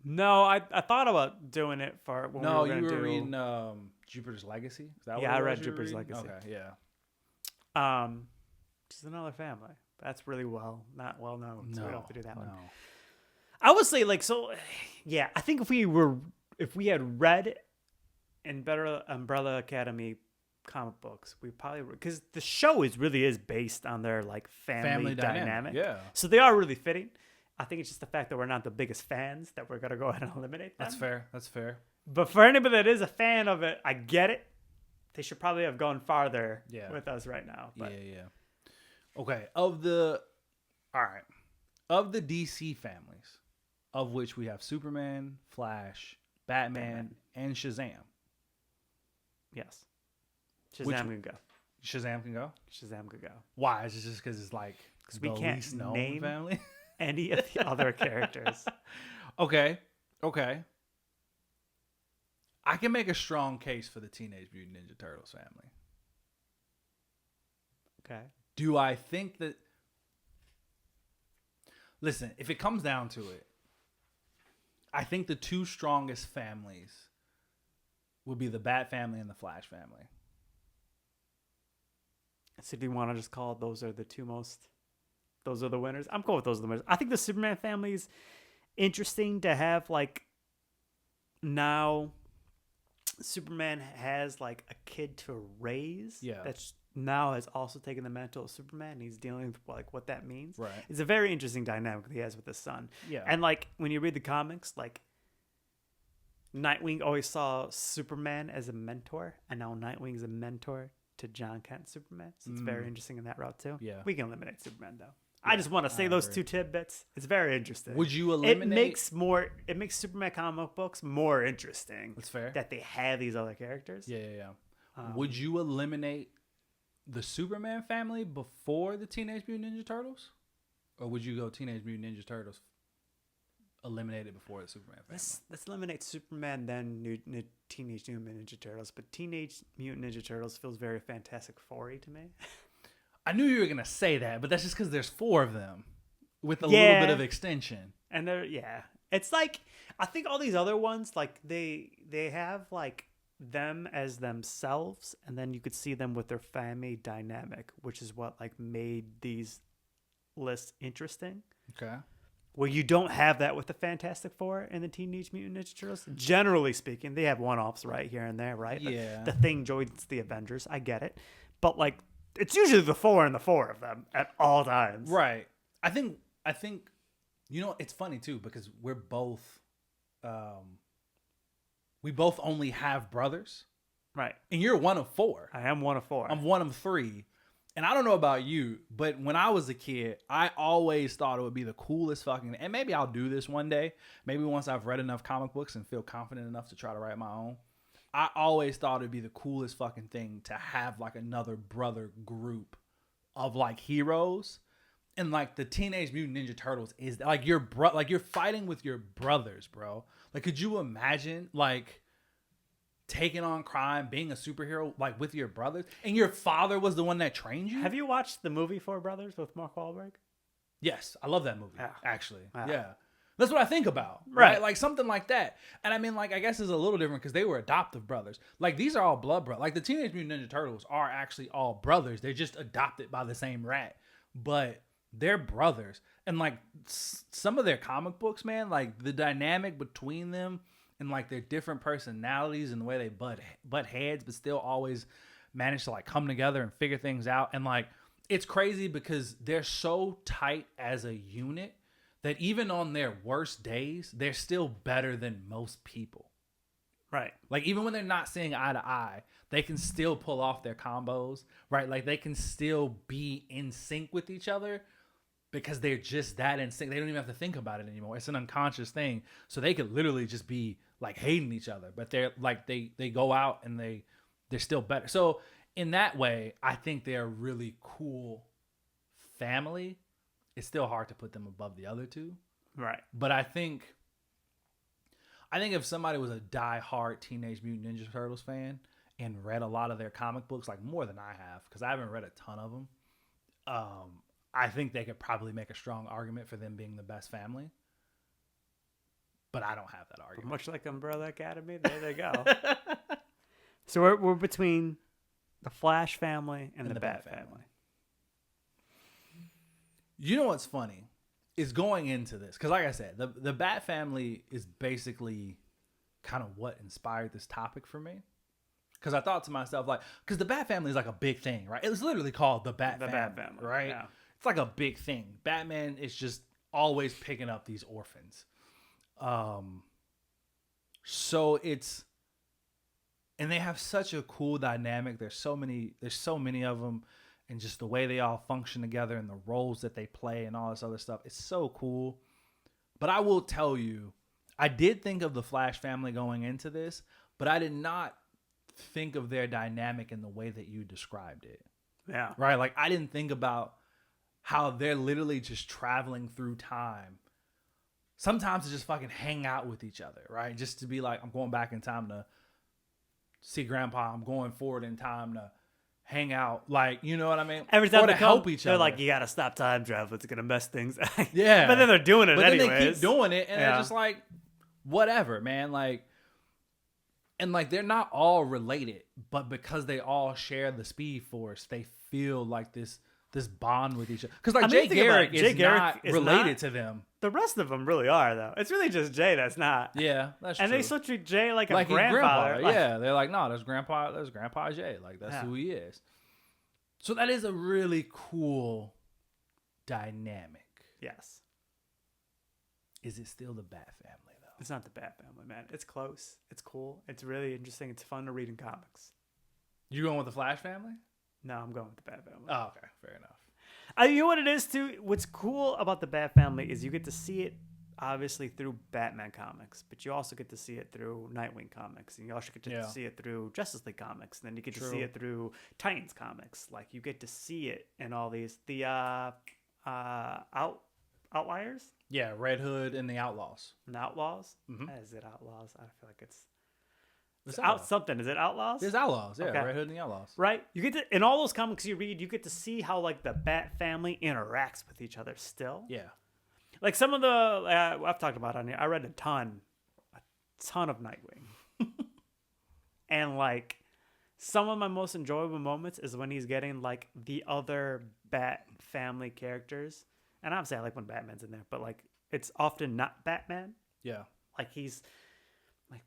S2: No, I thought about doing it for when
S1: No,
S2: we were
S1: you
S2: going to
S1: were
S2: do.
S1: reading Jupiter's Legacy. Is that
S2: Yeah,
S1: what
S2: I
S1: it
S2: read
S1: was you were
S2: Jupiter's
S1: reading?
S2: Legacy.
S1: Okay, yeah.
S2: Just another family. That's really not well known. So we don't have to do that one.
S1: No.
S2: I would say yeah. I think if we had read and better Umbrella Academy comic books, we probably because the show really is based on their like family dynamic.
S1: Yeah,
S2: So they are really fitting. I think it's just the fact that we're not the biggest fans that we're gonna go ahead and eliminate them.
S1: that's fair.
S2: But for anybody that is a fan of it, I get it. They should probably have gone farther with us right now. But
S1: Yeah. Okay, of the DC families, of which we have Superman, Flash, Batman. And Shazam.
S2: yes, Shazam can go.
S1: Shazam can go.
S2: Shazam could go.
S1: Why? Is it just because it's like
S2: we
S1: the
S2: can't
S1: least known
S2: name
S1: family?
S2: Any of the other characters.
S1: Okay. I can make a strong case for the Teenage Mutant Ninja Turtles family.
S2: Okay.
S1: Do I think that... Listen, if it comes down to it, I think the two strongest families would be the Bat family and the Flash family.
S2: So do you want to just call it those are the winners? I'm cool with those are the winners. I think the Superman family is interesting to have, like, now Superman has like a kid to raise.
S1: Yeah.
S2: That's now has also taken the mantle of Superman, and he's dealing with like what that means.
S1: Right.
S2: It's a very interesting dynamic that he has with his son.
S1: Yeah.
S2: And like when you read the comics, like Nightwing always saw Superman as a mentor, and now Nightwing's a mentor to John Kent Superman. So it's very interesting in that route too.
S1: Yeah.
S2: We can eliminate Superman though. I just want to say those
S1: agree.
S2: 2 tidbits. It's very interesting.
S1: Would you eliminate...
S2: It makes Superman comic books more interesting.
S1: That's fair.
S2: That they have these other characters.
S1: Yeah. Would you eliminate the Superman family before the Teenage Mutant Ninja Turtles? Or would you go Teenage Mutant Ninja Turtles eliminate it before the Superman family?
S2: Let's eliminate Superman, then Teenage Mutant Ninja Turtles. But Teenage Mutant Ninja Turtles feels very Fantastic Four-y to me.
S1: I knew you were going to say that, but that's just because there's 4 of them with a little bit of extension.
S2: And it's like, I think all these other ones, like they have like them as themselves, and then you could see them with their family dynamic, which is what like made these lists interesting.
S1: Okay.
S2: Well, you don't have that with the Fantastic Four and the Teenage Mutant Ninja Turtles. Generally speaking, they have one-offs right here and there, right?
S1: Yeah.
S2: The Thing joins the Avengers. I get it. But like, it's usually the 4 and the 4 of them at all times.
S1: Right. I think you know, it's funny too because we're both we both only have brothers.
S2: Right.
S1: And you're one of 4.
S2: I am one of 4.
S1: I'm one of 3. And I don't know about you, but when I was a kid, I always thought it would be the coolest fucking, and maybe I'll do this one day. Maybe once I've read enough comic books and feel confident enough to try to write my own. I always thought it'd be the coolest fucking thing to have like another brother group of like heroes. And like the Teenage Mutant Ninja Turtles is like like you're fighting with your brothers, bro. Like, could you imagine like taking on crime, being a superhero like with your brothers, and your father was the one that trained you?
S2: Have you watched the movie Four Brothers with Mark Wahlberg?
S1: Yes, I love that movie.
S2: Yeah.
S1: Actually,
S2: Yeah.
S1: yeah. That's what I think about,
S2: Right.
S1: Like something like that. And I mean, like, I guess it's a little different because they were adoptive brothers. Like, these are all blood brothers. Like, the Teenage Mutant Ninja Turtles are actually all brothers. They're just adopted by the same rat, but they're brothers. And like some of their comic books, man, like the dynamic between them and like their different personalities and the way they butt heads, but still always manage to like come together and figure things out. And like, it's crazy because they're so tight as a unit that even on their worst days, they're still better than most people.
S2: Right.
S1: Like, even when they're not seeing eye to eye, they can still pull off their combos, right? Like, they can still be in sync with each other because they're just that in sync. They don't even have to think about it anymore. It's an unconscious thing. So they could literally just be like hating each other, but they're like, they go out and they're still better. So in that way, I think they're a really cool family. It's still hard to put them above the other two.
S2: Right.
S1: But I think if somebody was a die-hard Teenage Mutant Ninja Turtles fan and read a lot of their comic books, like more than I have, because I haven't read a ton of them, I think they could probably make a strong argument for them being the best family. But I don't have that argument.
S2: Much like Umbrella Academy, there they go. So we're between the Flash family and the Bat family.
S1: You know what's funny is going into this, because like I said, the Bat family is basically kind of what inspired this topic for me. Because I thought to myself, like, because the Bat family is like a big thing, right? It's literally called the Bat family, right?
S2: Yeah.
S1: It's like a big thing. Batman is just always picking up these orphans. So it's, and they have such a cool dynamic. There's so many of them, and just the way they all function together and the roles that they play and all this other stuff. It's so cool. But I will tell you, I did think of the Flash family going into this, but I did not think of their dynamic in the way that you described it.
S2: Yeah.
S1: Right? Like, I didn't think about how they're literally just traveling through time. Sometimes to just fucking hang out with each other, right? Just to be like, I'm going back in time to see Grandpa. I'm going forward in time to hang out. Like, you know what I mean?
S2: Every time
S1: or
S2: they
S1: to help each
S2: they're
S1: other.
S2: like, you gotta stop time travel. It's gonna mess things.
S1: Yeah.
S2: But then they're doing it
S1: but
S2: anyways.
S1: then they keep doing it, and
S2: Yeah.
S1: they're just like, whatever, man. Like, and like, they're not all related, but because they all share the Speed Force, they feel like this bond with each other. Because like,
S2: I mean,
S1: Jay
S2: think about
S1: Garrick
S2: it. Jay
S1: is
S2: Garrick
S1: not
S2: is
S1: related
S2: not-
S1: to them.
S2: The rest of them really are, though. It's really just Jay that's not.
S1: Yeah, that's
S2: And
S1: true.
S2: they still treat Jay like a
S1: like his
S2: grandfather. Like,
S1: yeah, they're like, no, that's Grandpa Jay. Like, that's
S2: Yeah.
S1: who he is. So that is a really cool dynamic.
S2: Yes.
S1: Is it still the Bat family though?
S2: It's not the Bat family, man. It's close. It's cool. It's really interesting. It's fun to read in comics.
S1: You going with the Flash family?
S2: No, I'm going with the Bat family.
S1: Oh, okay, fair enough.
S2: You know what it is, too? What's cool about the Bat family is you get to see it, obviously, through Batman comics, but you also get to see it through Nightwing comics, and you also get to see it through Justice League comics, and then you get to see it through Titans comics. Like, you get to see it in all these. The Outliers?
S1: Yeah, Red Hood and the Outlaws.
S2: And Outlaws?
S1: Mhm.
S2: Is it Outlaws? I feel like it's
S1: It's
S2: out something. Is it Outlaws?
S1: There's Outlaws, yeah,
S2: Okay.
S1: Red Hood and the Outlaws.
S2: Right? You get to, in all those comics you read, you get to see how, like, the Bat family interacts with each other still.
S1: Yeah.
S2: Like, some of the, I've talked about on here, I read a ton of Nightwing. And, like, some of my most enjoyable moments is when he's getting, like, the other Bat family characters. And obviously I like when Batman's in there, but, like, it's often not Batman.
S1: Yeah.
S2: Like, he's like,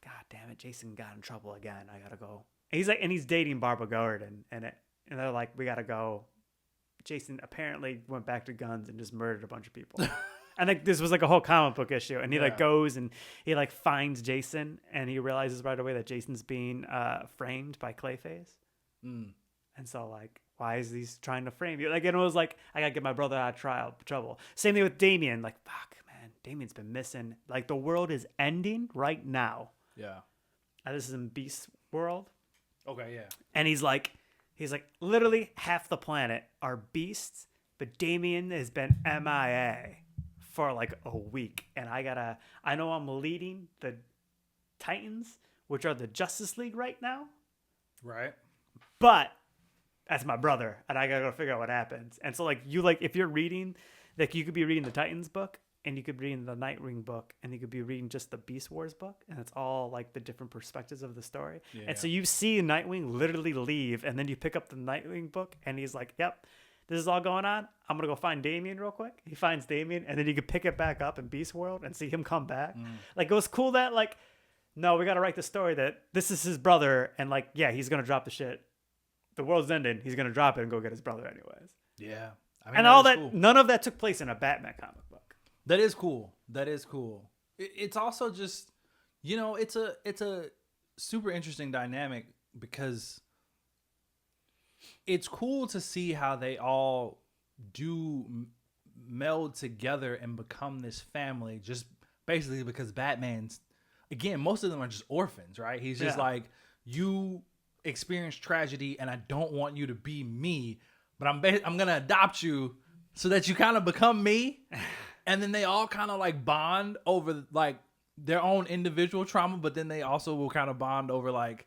S2: God damn it, Jason got in trouble again. I gotta go. And he's like, and he's dating Barbara Gordon, and they're like, we gotta go. Jason apparently went back to guns and just murdered a bunch of people. And like, this was like a whole comic book issue, and he like goes and he like finds Jason, and he realizes right away that Jason's being framed by Clayface. And so, like, why is he trying to frame you? Like, and it was like, I gotta get my brother out of trouble. Same thing with Damien. Like, fuck, man, Damien's been missing. Like, the world is ending right now.
S1: Yeah.
S2: This is in Beast World.
S1: Okay, yeah.
S2: And he's like, literally half the planet are beasts, but Damian has been MIA for like a week. And I know I'm leading the Titans, which are the Justice League right now,
S1: Right.
S2: but that's my brother, and I gotta go figure out what happens. And so, if you're reading, like, you could be reading the Titans book, and you could be reading the Nightwing book, and you could be reading just the Beast Wars book, and it's all like the different perspectives of the story.
S1: Yeah.
S2: And so you see Nightwing literally leave, and then you pick up the Nightwing book, and he's like, "Yep, this is all going on. I'm gonna go find Damian real quick." He finds Damian, and then you could pick it back up in Beast World and see him come back. Like, it was cool that, like, no, we gotta write the story that this is his brother, and like, yeah, he's gonna drop the shit. The world's ending. He's gonna drop it and go get his brother anyways.
S1: Yeah. I mean,
S2: And all that,
S1: cool.
S2: none of that took place in a Batman comic book.
S1: That is cool. That is cool. It's also just, it's a super interesting dynamic because it's cool to see how they all do meld together and become this family, just basically because Batman's, again, most of them are just orphans, right? He's just like, you experience tragedy and I don't want you to be me, but I'm gonna adopt you so that you kind of become me. And then they all kind of like bond over like their own individual trauma, but then they also will kind of bond over like,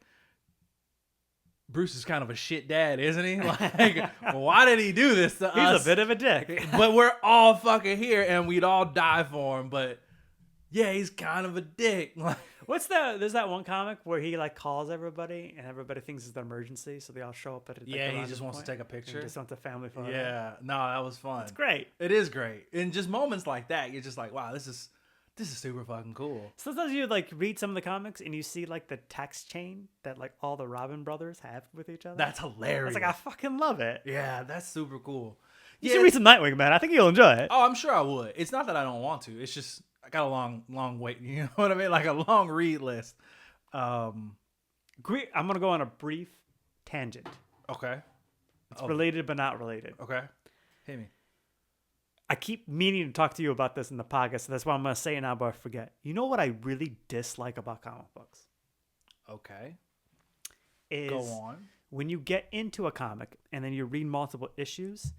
S1: Bruce is kind of a shit dad, isn't he? Like, why did he do this to us?
S2: He's a bit of a dick.
S1: But we're all fucking here and we'd all die for him. But yeah, he's kind of a dick. Like,
S2: There's that one comic where he like calls everybody and everybody thinks it's an emergency, so they all show up at
S1: he just wants to take a picture.
S2: He just wants a family photo.
S1: Yeah, no, that was fun.
S2: It's great.
S1: It is great. And just moments like that, you're just like, wow, this is super fucking cool.
S2: Sometimes you like read some of the comics and you see like the text chain that like all the Robin brothers have with each other.
S1: That's hilarious.
S2: It's like, I fucking love it.
S1: Yeah, that's super cool.
S2: You should read some Nightwing, man. I think you'll enjoy it.
S1: Oh, I'm sure I would. It's not that I don't want to. It's just I got a long wait. You know what I mean? Like a long read list.
S2: I'm gonna go on a brief tangent.
S1: Okay.
S2: It's related but not related.
S1: Okay. Hit me.
S2: I keep meaning to talk to you about this in the podcast, so that's why I'm gonna say it now, but I forget. You know what I really dislike about comic books?
S1: Okay.
S2: Is
S1: Go on.
S2: when you get into a comic and then you read multiple issues,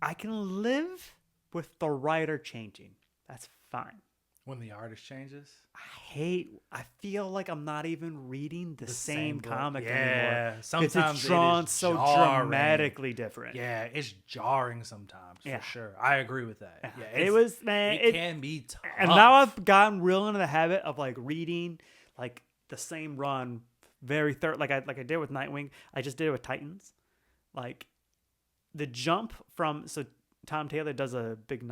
S2: I can live with the writer changing. That's fine.
S1: When the artist changes?
S2: I feel like I'm not even reading the same
S1: book.
S2: comic
S1: Yeah,
S2: anymore.
S1: sometimes
S2: it's drawn
S1: it is
S2: so
S1: jarring.
S2: dramatically different.
S1: Yeah, it's jarring sometimes,
S2: Yeah.
S1: for sure. I agree with that. Yeah,
S2: it was, man.
S1: It can be tough.
S2: And now I've gotten real into the habit of like reading like the same run very like I did with Nightwing. I just did it with Titans. Like the jump from Tom Taylor does a big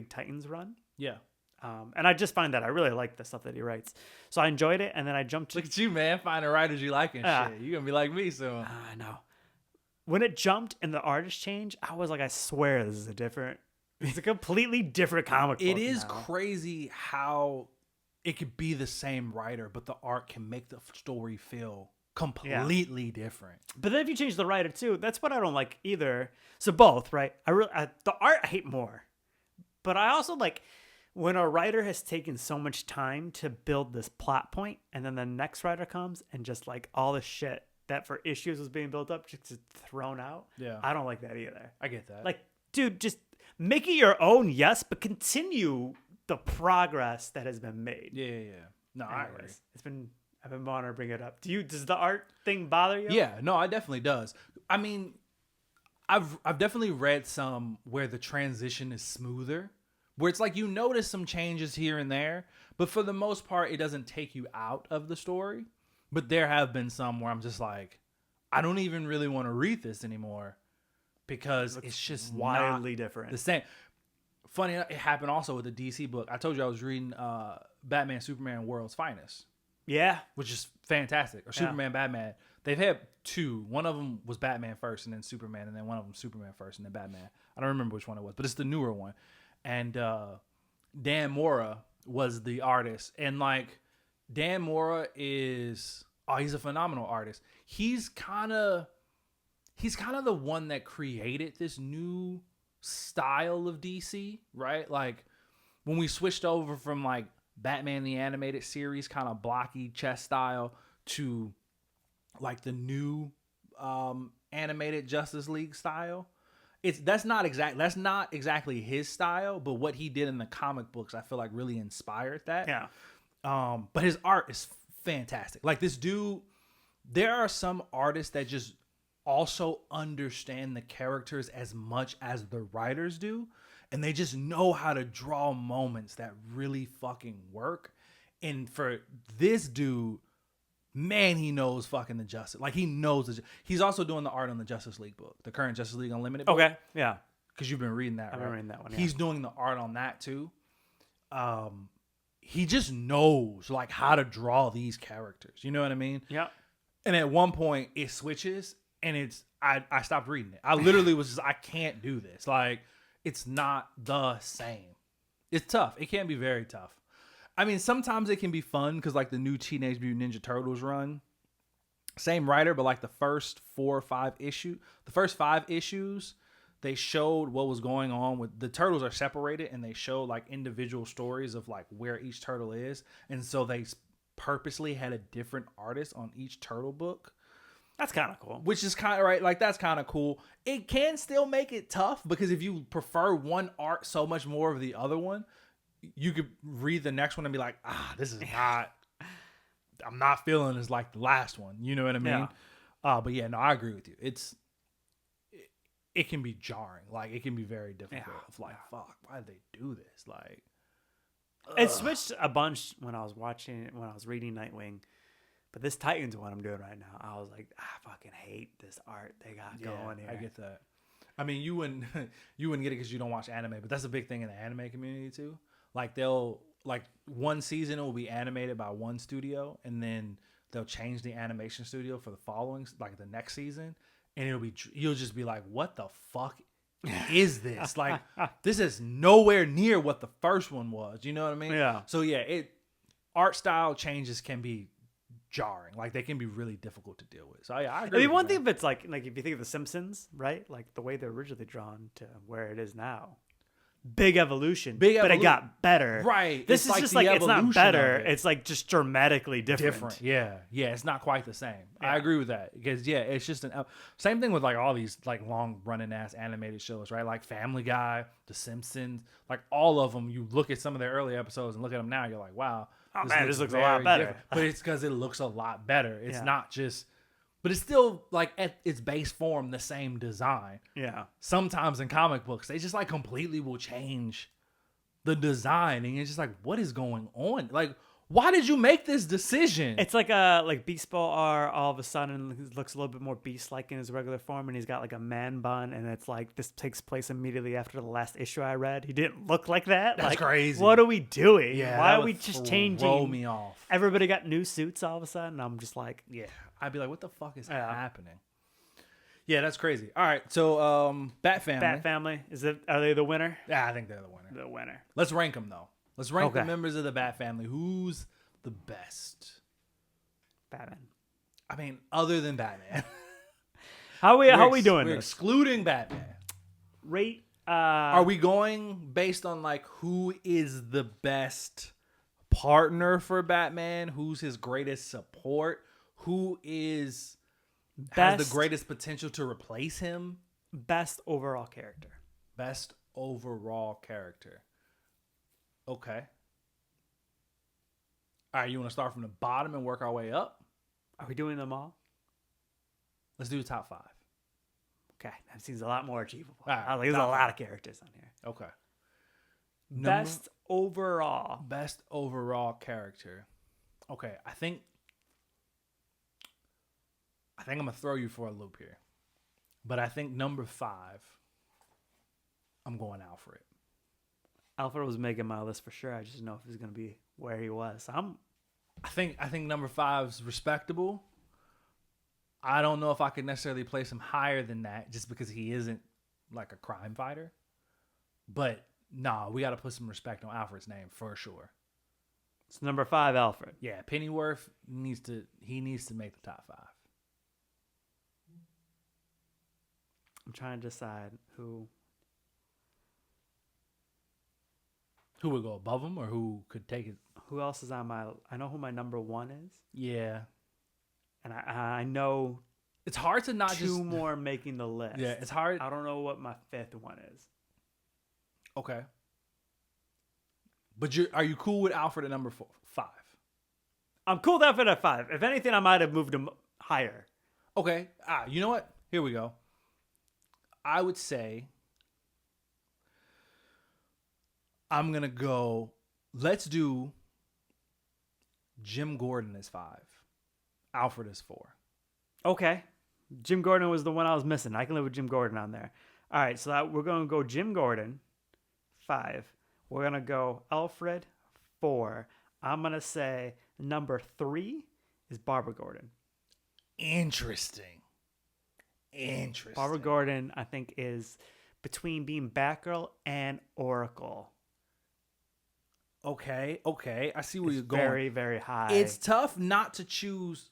S2: Titans run.
S1: Yeah.
S2: And I just find that I really like the stuff that he writes. So I enjoyed it, and then I jumped to...
S1: Look at you, man, finding writers you like and shit. You're going to be like me soon.
S2: I know. When it jumped and the artist changed, I was like, I swear this is it's a completely different comic book.
S1: It is
S2: now.
S1: crazy how it could be the same writer, but the art can make the story feel completely different.
S2: But then if you change the writer too, that's what I don't like either. So both, right? The art I hate more. But I also like... when a writer has taken so much time to build this plot point, and then the next writer comes and just like all the shit that for issues was being built up just thrown out.
S1: Yeah.
S2: I don't like that either.
S1: I get that.
S2: Like, dude, just make it your own, yes, but continue the progress that has been made.
S1: Yeah. No, I agree.
S2: I've been wanting to bring it up. Does the art thing bother you?
S1: Yeah, no, it definitely does. I mean, I've definitely read some where the transition is smoother. Where it's like you notice some changes here and there, but for the most part, it doesn't take you out of the story. But there have been some where I'm just like, I don't even really want to read this anymore because it's just
S2: wildly different.
S1: The same. Funny enough, it happened also with the DC book. I told you I was reading Batman, Superman, World's Finest.
S2: Yeah.
S1: Which is fantastic. Or Superman, Batman. They've had two. One of them was Batman first and then Superman, and then one of them Superman first and then Batman. I don't remember which one it was, but it's the newer one. And Dan Mora was the artist. And like Dan Mora he's a phenomenal artist. He's kind of the one that created this new style of DC, right? Like when we switched over from like Batman the Animated Series kind of blocky chess style to like the new animated Justice League style. That's not exactly his style, but what he did in the comic books I feel like really inspired that.
S2: Yeah.
S1: But his art is fantastic. Like this dude, there are some artists that just also understand the characters as much as the writers do, and they just know how to draw moments that really fucking work. And for this dude, man, he knows fucking the Justice. Like he knows he's also doing the art on the Justice League book, the current Justice League Unlimited book.
S2: Okay. Yeah.
S1: Because you've been reading that,
S2: I've
S1: right?
S2: been reading that one. Yeah.
S1: He's doing the art on that too. He just knows like how to draw these characters. You know what I mean?
S2: Yeah.
S1: And at one point it switches and I stopped reading it. I literally was just, I can't do this. Like it's not the same. It's tough. It can be very tough. I mean, sometimes it can be fun because like the new Teenage Mutant Ninja Turtles run, same writer, but like the first 5 issues, they showed what was going on with the turtles are separated and they showed like individual stories of like where each turtle is. And so they purposely had a different artist on each turtle book.
S2: That's kind of cool.
S1: Which is kind of right. Like that's kind of cool. It can still make it tough because if you prefer one art so much more of the other one, you could read the next one and be like, this is not, I'm not feeling as like the last one. You know what I mean?
S2: Yeah.
S1: But yeah, no, I agree with you. It can be jarring. Like it can be very difficult.
S2: Yeah.
S1: Of like, fuck, why did they do this? Like,
S2: it switched a bunch when I was reading Nightwing. But this Titans one I'm doing right now, I was like, I fucking hate this art they got going here.
S1: I get that. I mean, you wouldn't get it because you don't watch anime, but that's a big thing in the anime community too. Like they'll like one season it will be animated by one studio, and then they'll change the animation studio for the following, like the next season, and you'll just be like, what the fuck is this? Like this is nowhere near what the first one was. You know what I mean?
S2: Yeah.
S1: So yeah, art style changes can be jarring. Like they can be really difficult to deal with. So yeah, I agree.
S2: I mean,
S1: with
S2: one
S1: you,
S2: thing
S1: man.
S2: if it's like if you think of The Simpsons, right? Like the way they're originally drawn to where it is now. Big evolution. But it got better.
S1: Right.
S2: This
S1: It's
S2: is
S1: like
S2: just
S1: the
S2: like, it's not
S1: evolution
S2: better.
S1: of it.
S2: It's like just dramatically different.
S1: Yeah. It's not quite the same.
S2: Yeah.
S1: I agree with that because it's just same thing with like all these like long running ass animated shows, right? Like Family Guy, The Simpsons, like all of them. You look at some of their early episodes and look at them now, you're like, wow,
S2: this looks a lot
S1: very
S2: better.
S1: different. But it's because it looks a lot better. It's
S2: Yeah.
S1: not just, but it's still like at its base form the same design.
S2: Yeah.
S1: Sometimes in comic books, they just like completely will change the design, and you're just like, what is going on? Like, why did you make this decision?
S2: It's like Beast Ball R all of a sudden looks a little bit more beast-like in his regular form, and he's got like a man bun, and it's like this takes place immediately after the last issue I read. He didn't look like that.
S1: That's
S2: like,
S1: crazy.
S2: What are we doing?
S1: Yeah,
S2: Why
S1: that
S2: are we
S1: would
S2: just
S1: throw
S2: changing?
S1: me off.
S2: Everybody got new suits all of a sudden. I'm just like,
S1: Yeah, I'd be like, what the fuck is
S2: Yeah.
S1: happening? Yeah, that's crazy. All right, so Bat Family.
S2: Bat Family. Are they the winner?
S1: Yeah, I think they're the winner.
S2: The winner.
S1: Let's rank them though. Let's rank the
S2: Okay.
S1: members of the Bat Family. Who's the best?
S2: Batman.
S1: I mean, other than Batman.
S2: How are we doing
S1: We're
S2: this?
S1: excluding Batman.
S2: Rate.
S1: Are we going based on like who is the best partner for Batman? Who's his greatest support? Who has the greatest potential to replace him?
S2: best overall character?
S1: Best overall character. Okay. All right, you want to start from the bottom and work our way up?
S2: Are we doing them all?
S1: Let's do the top 5.
S2: Okay, that seems a lot more achievable.
S1: All right,
S2: There's a
S1: top
S2: lot of characters on here.
S1: Okay.
S2: Best overall.
S1: Best overall character. Okay, I think I'm gonna throw you for a loop here, but I think number 5. I'm going Alfred.
S2: Alfred was making my list for sure. I just didn't know if he was gonna be where he was.
S1: I think number 5's respectable. I don't know if I could necessarily place him higher than that, just because he isn't like a crime fighter. But nah, we got to put some respect on Alfred's name for sure.
S2: It's number 5, Alfred.
S1: Yeah, Pennyworth needs to make the top 5.
S2: I'm trying to decide who.
S1: Who would go above him, or who could take it?
S2: Who else is on my? I know who my number one is,
S1: Yeah,
S2: and I know
S1: it's hard to not
S2: two
S1: just.
S2: more making the list.
S1: Yeah, it's hard.
S2: I don't know what my fifth one is.
S1: Okay, but are you cool with Alfred at number 5?
S2: I'm cool with Alfred at 5. If anything, I might have moved him higher.
S1: Okay. You know what? Here we go. I would say I'm going to go, let's do Jim Gordon as 5. Alfred is 4.
S2: Okay. Jim Gordon was the one I was missing. I can live with Jim Gordon on there. All right, so we're going to go Jim Gordon, 5. We're going to go Alfred, 4. I'm going to say number 3 is Barbara Gordon.
S1: Interesting.
S2: Barbara Gordon, I think, is between being Batgirl and Oracle.
S1: Okay. I see where you're going.
S2: Very, very high.
S1: It's tough not to choose.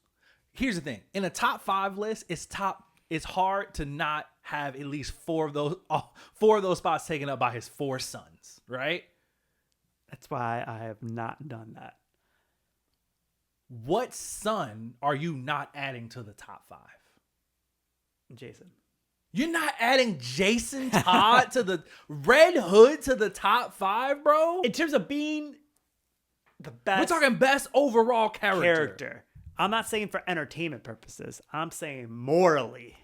S1: Here's the thing. In a top 5 list, it's hard to not have at least 4 of those spots taken up by his 4 sons, right?
S2: That's why I have not done that.
S1: What son are you not adding to the top 5?
S2: Jason.
S1: You're not adding Jason Todd to the Red Hood to the top 5, bro?
S2: In terms of being the best,
S1: We're talking best overall character.
S2: I'm not saying for entertainment purposes. I'm saying morally.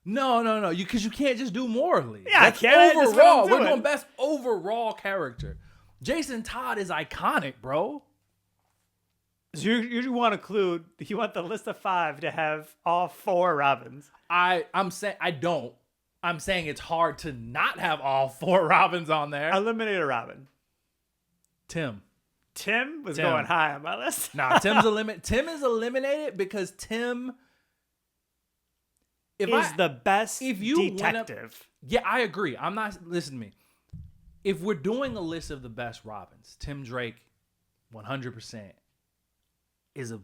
S1: No. Because you can't just do morally.
S2: Yeah,
S1: That's
S2: I can't. That's what I'm
S1: overall. We're
S2: doing.
S1: doing best overall character. Jason Todd is iconic, bro.
S2: So you want to include, you want the list of 5 to have all 4 Robins.
S1: I'm saying I don't. I'm saying it's hard to not have all 4 Robins on there.
S2: Eliminate a Robin.
S1: Tim
S2: Was going high on my list.
S1: Nah, Tim is eliminated because Tim
S2: is the best
S1: detective.
S2: detective.
S1: Yeah, I agree. Listen to me. If we're doing a list of the best Robins, Tim Drake 100% is a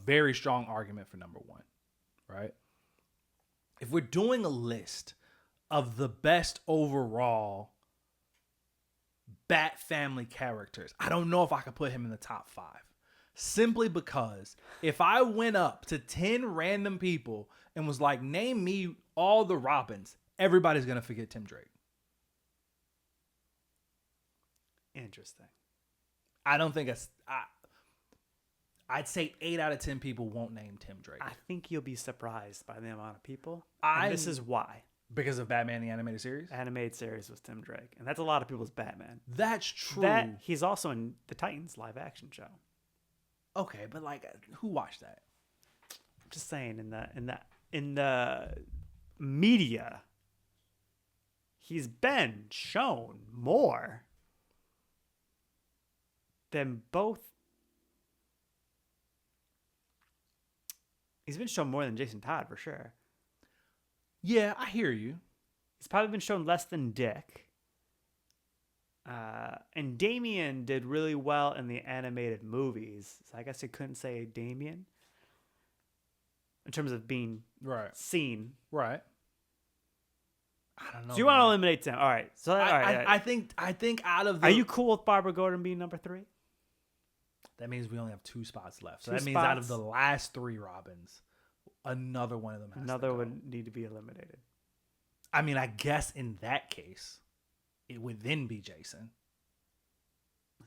S1: very strong argument for number 1, right? If we're doing a list of the best overall Bat family characters, I don't know if I could put him in the top 5. Simply because if I went up to 10 random people and was like, name me all the Robins, everybody's going to forget Tim Drake.
S2: Interesting.
S1: I don't think I'd say 8 out of 10 people won't name Tim Drake.
S2: I think you'll be surprised by the amount of people. And this is why.
S1: Because of Batman the Animated Series?
S2: Animated series was Tim Drake. And that's a lot of people's Batman.
S1: That's true.
S2: He's also in the Titans live action show.
S1: Okay, but who watched that?
S2: I'm just saying in the media, he's been shown more than both. He's been shown more than Jason Todd for sure.
S1: Yeah, I hear you.
S2: He's probably been shown less than Dick. And Damian did really well in the animated movies. So I guess you couldn't say Damian in terms of being seen.
S1: Right. I don't know.
S2: So you want to eliminate Tim? All right. So
S1: I think out of the...
S2: Are you cool with Barbara Gordon being number 3?
S1: That means we only have 2 spots left. So
S2: 2
S1: that means out of the last 3 Robins, another one of them has to go.
S2: would need to be eliminated.
S1: I mean, I guess in that case, it would then be Jason.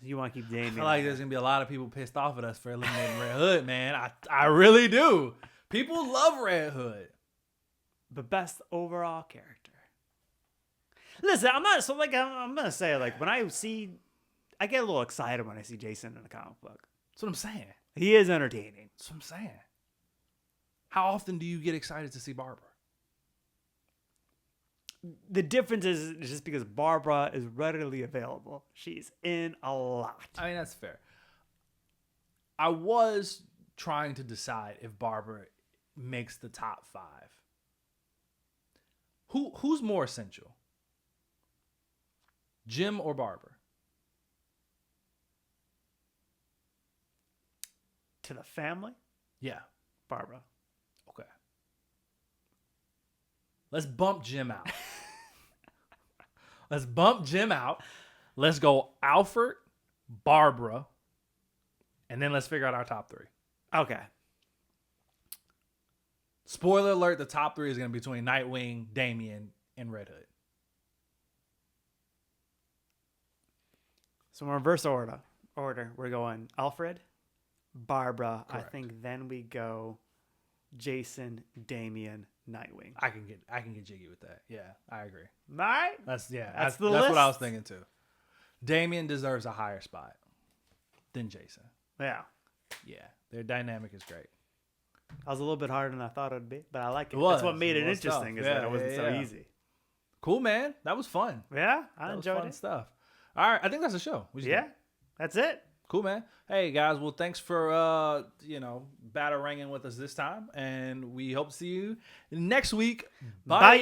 S2: You want to keep Damian?
S1: I feel like there's going to be a lot of people pissed off at us for eliminating Red Hood, man. I really do. People love Red Hood.
S2: The best overall character. Listen, I'm not... So, I'm going to say, when I get a little excited when I see Jason in a comic book.
S1: That's what I'm saying.
S2: He is entertaining.
S1: That's what I'm saying. How often do you get excited to see Barbara?
S2: The difference is just because Barbara is readily available. She's in a lot.
S1: I mean, that's fair. I was trying to decide if Barbara makes the top 5. Who's more essential? Jim or Barbara?
S2: To the family?
S1: Yeah.
S2: Barbara.
S1: Okay. Let's bump Jim out. Let's go Alfred, Barbara, and then let's figure out our top 3.
S2: Okay.
S1: Spoiler alert, the top 3 is going to be between Nightwing, Damian, and Red Hood.
S2: So in reverse order, we're going Alfred, Barbara.
S1: Correct.
S2: I think then we go Jason, Damian, Nightwing.
S1: I can get jiggy with that. Yeah, I agree.
S2: All right.
S1: That's
S2: the
S1: that's what I was
S2: list.
S1: thinking too. Damian deserves a higher spot than Jason.
S2: Yeah.
S1: Yeah, their dynamic is great.
S2: I was a little bit harder than I thought it would be, but I like it.
S1: It was.
S2: That's what made
S1: It
S2: it
S1: was
S2: interesting,
S1: tough.
S2: is that
S1: Yeah,
S2: it wasn't
S1: yeah,
S2: so
S1: yeah.
S2: easy.
S1: Cool, man. That was fun.
S2: Yeah, I
S1: That was
S2: enjoyed
S1: fun
S2: it.
S1: stuff. All right, I think that's the show. We just
S2: Yeah,
S1: did.
S2: that's it.
S1: Cool, man. Hey guys, well, thanks for bataranging with us this time, and we hope to see you next week. Bye.
S2: Bye.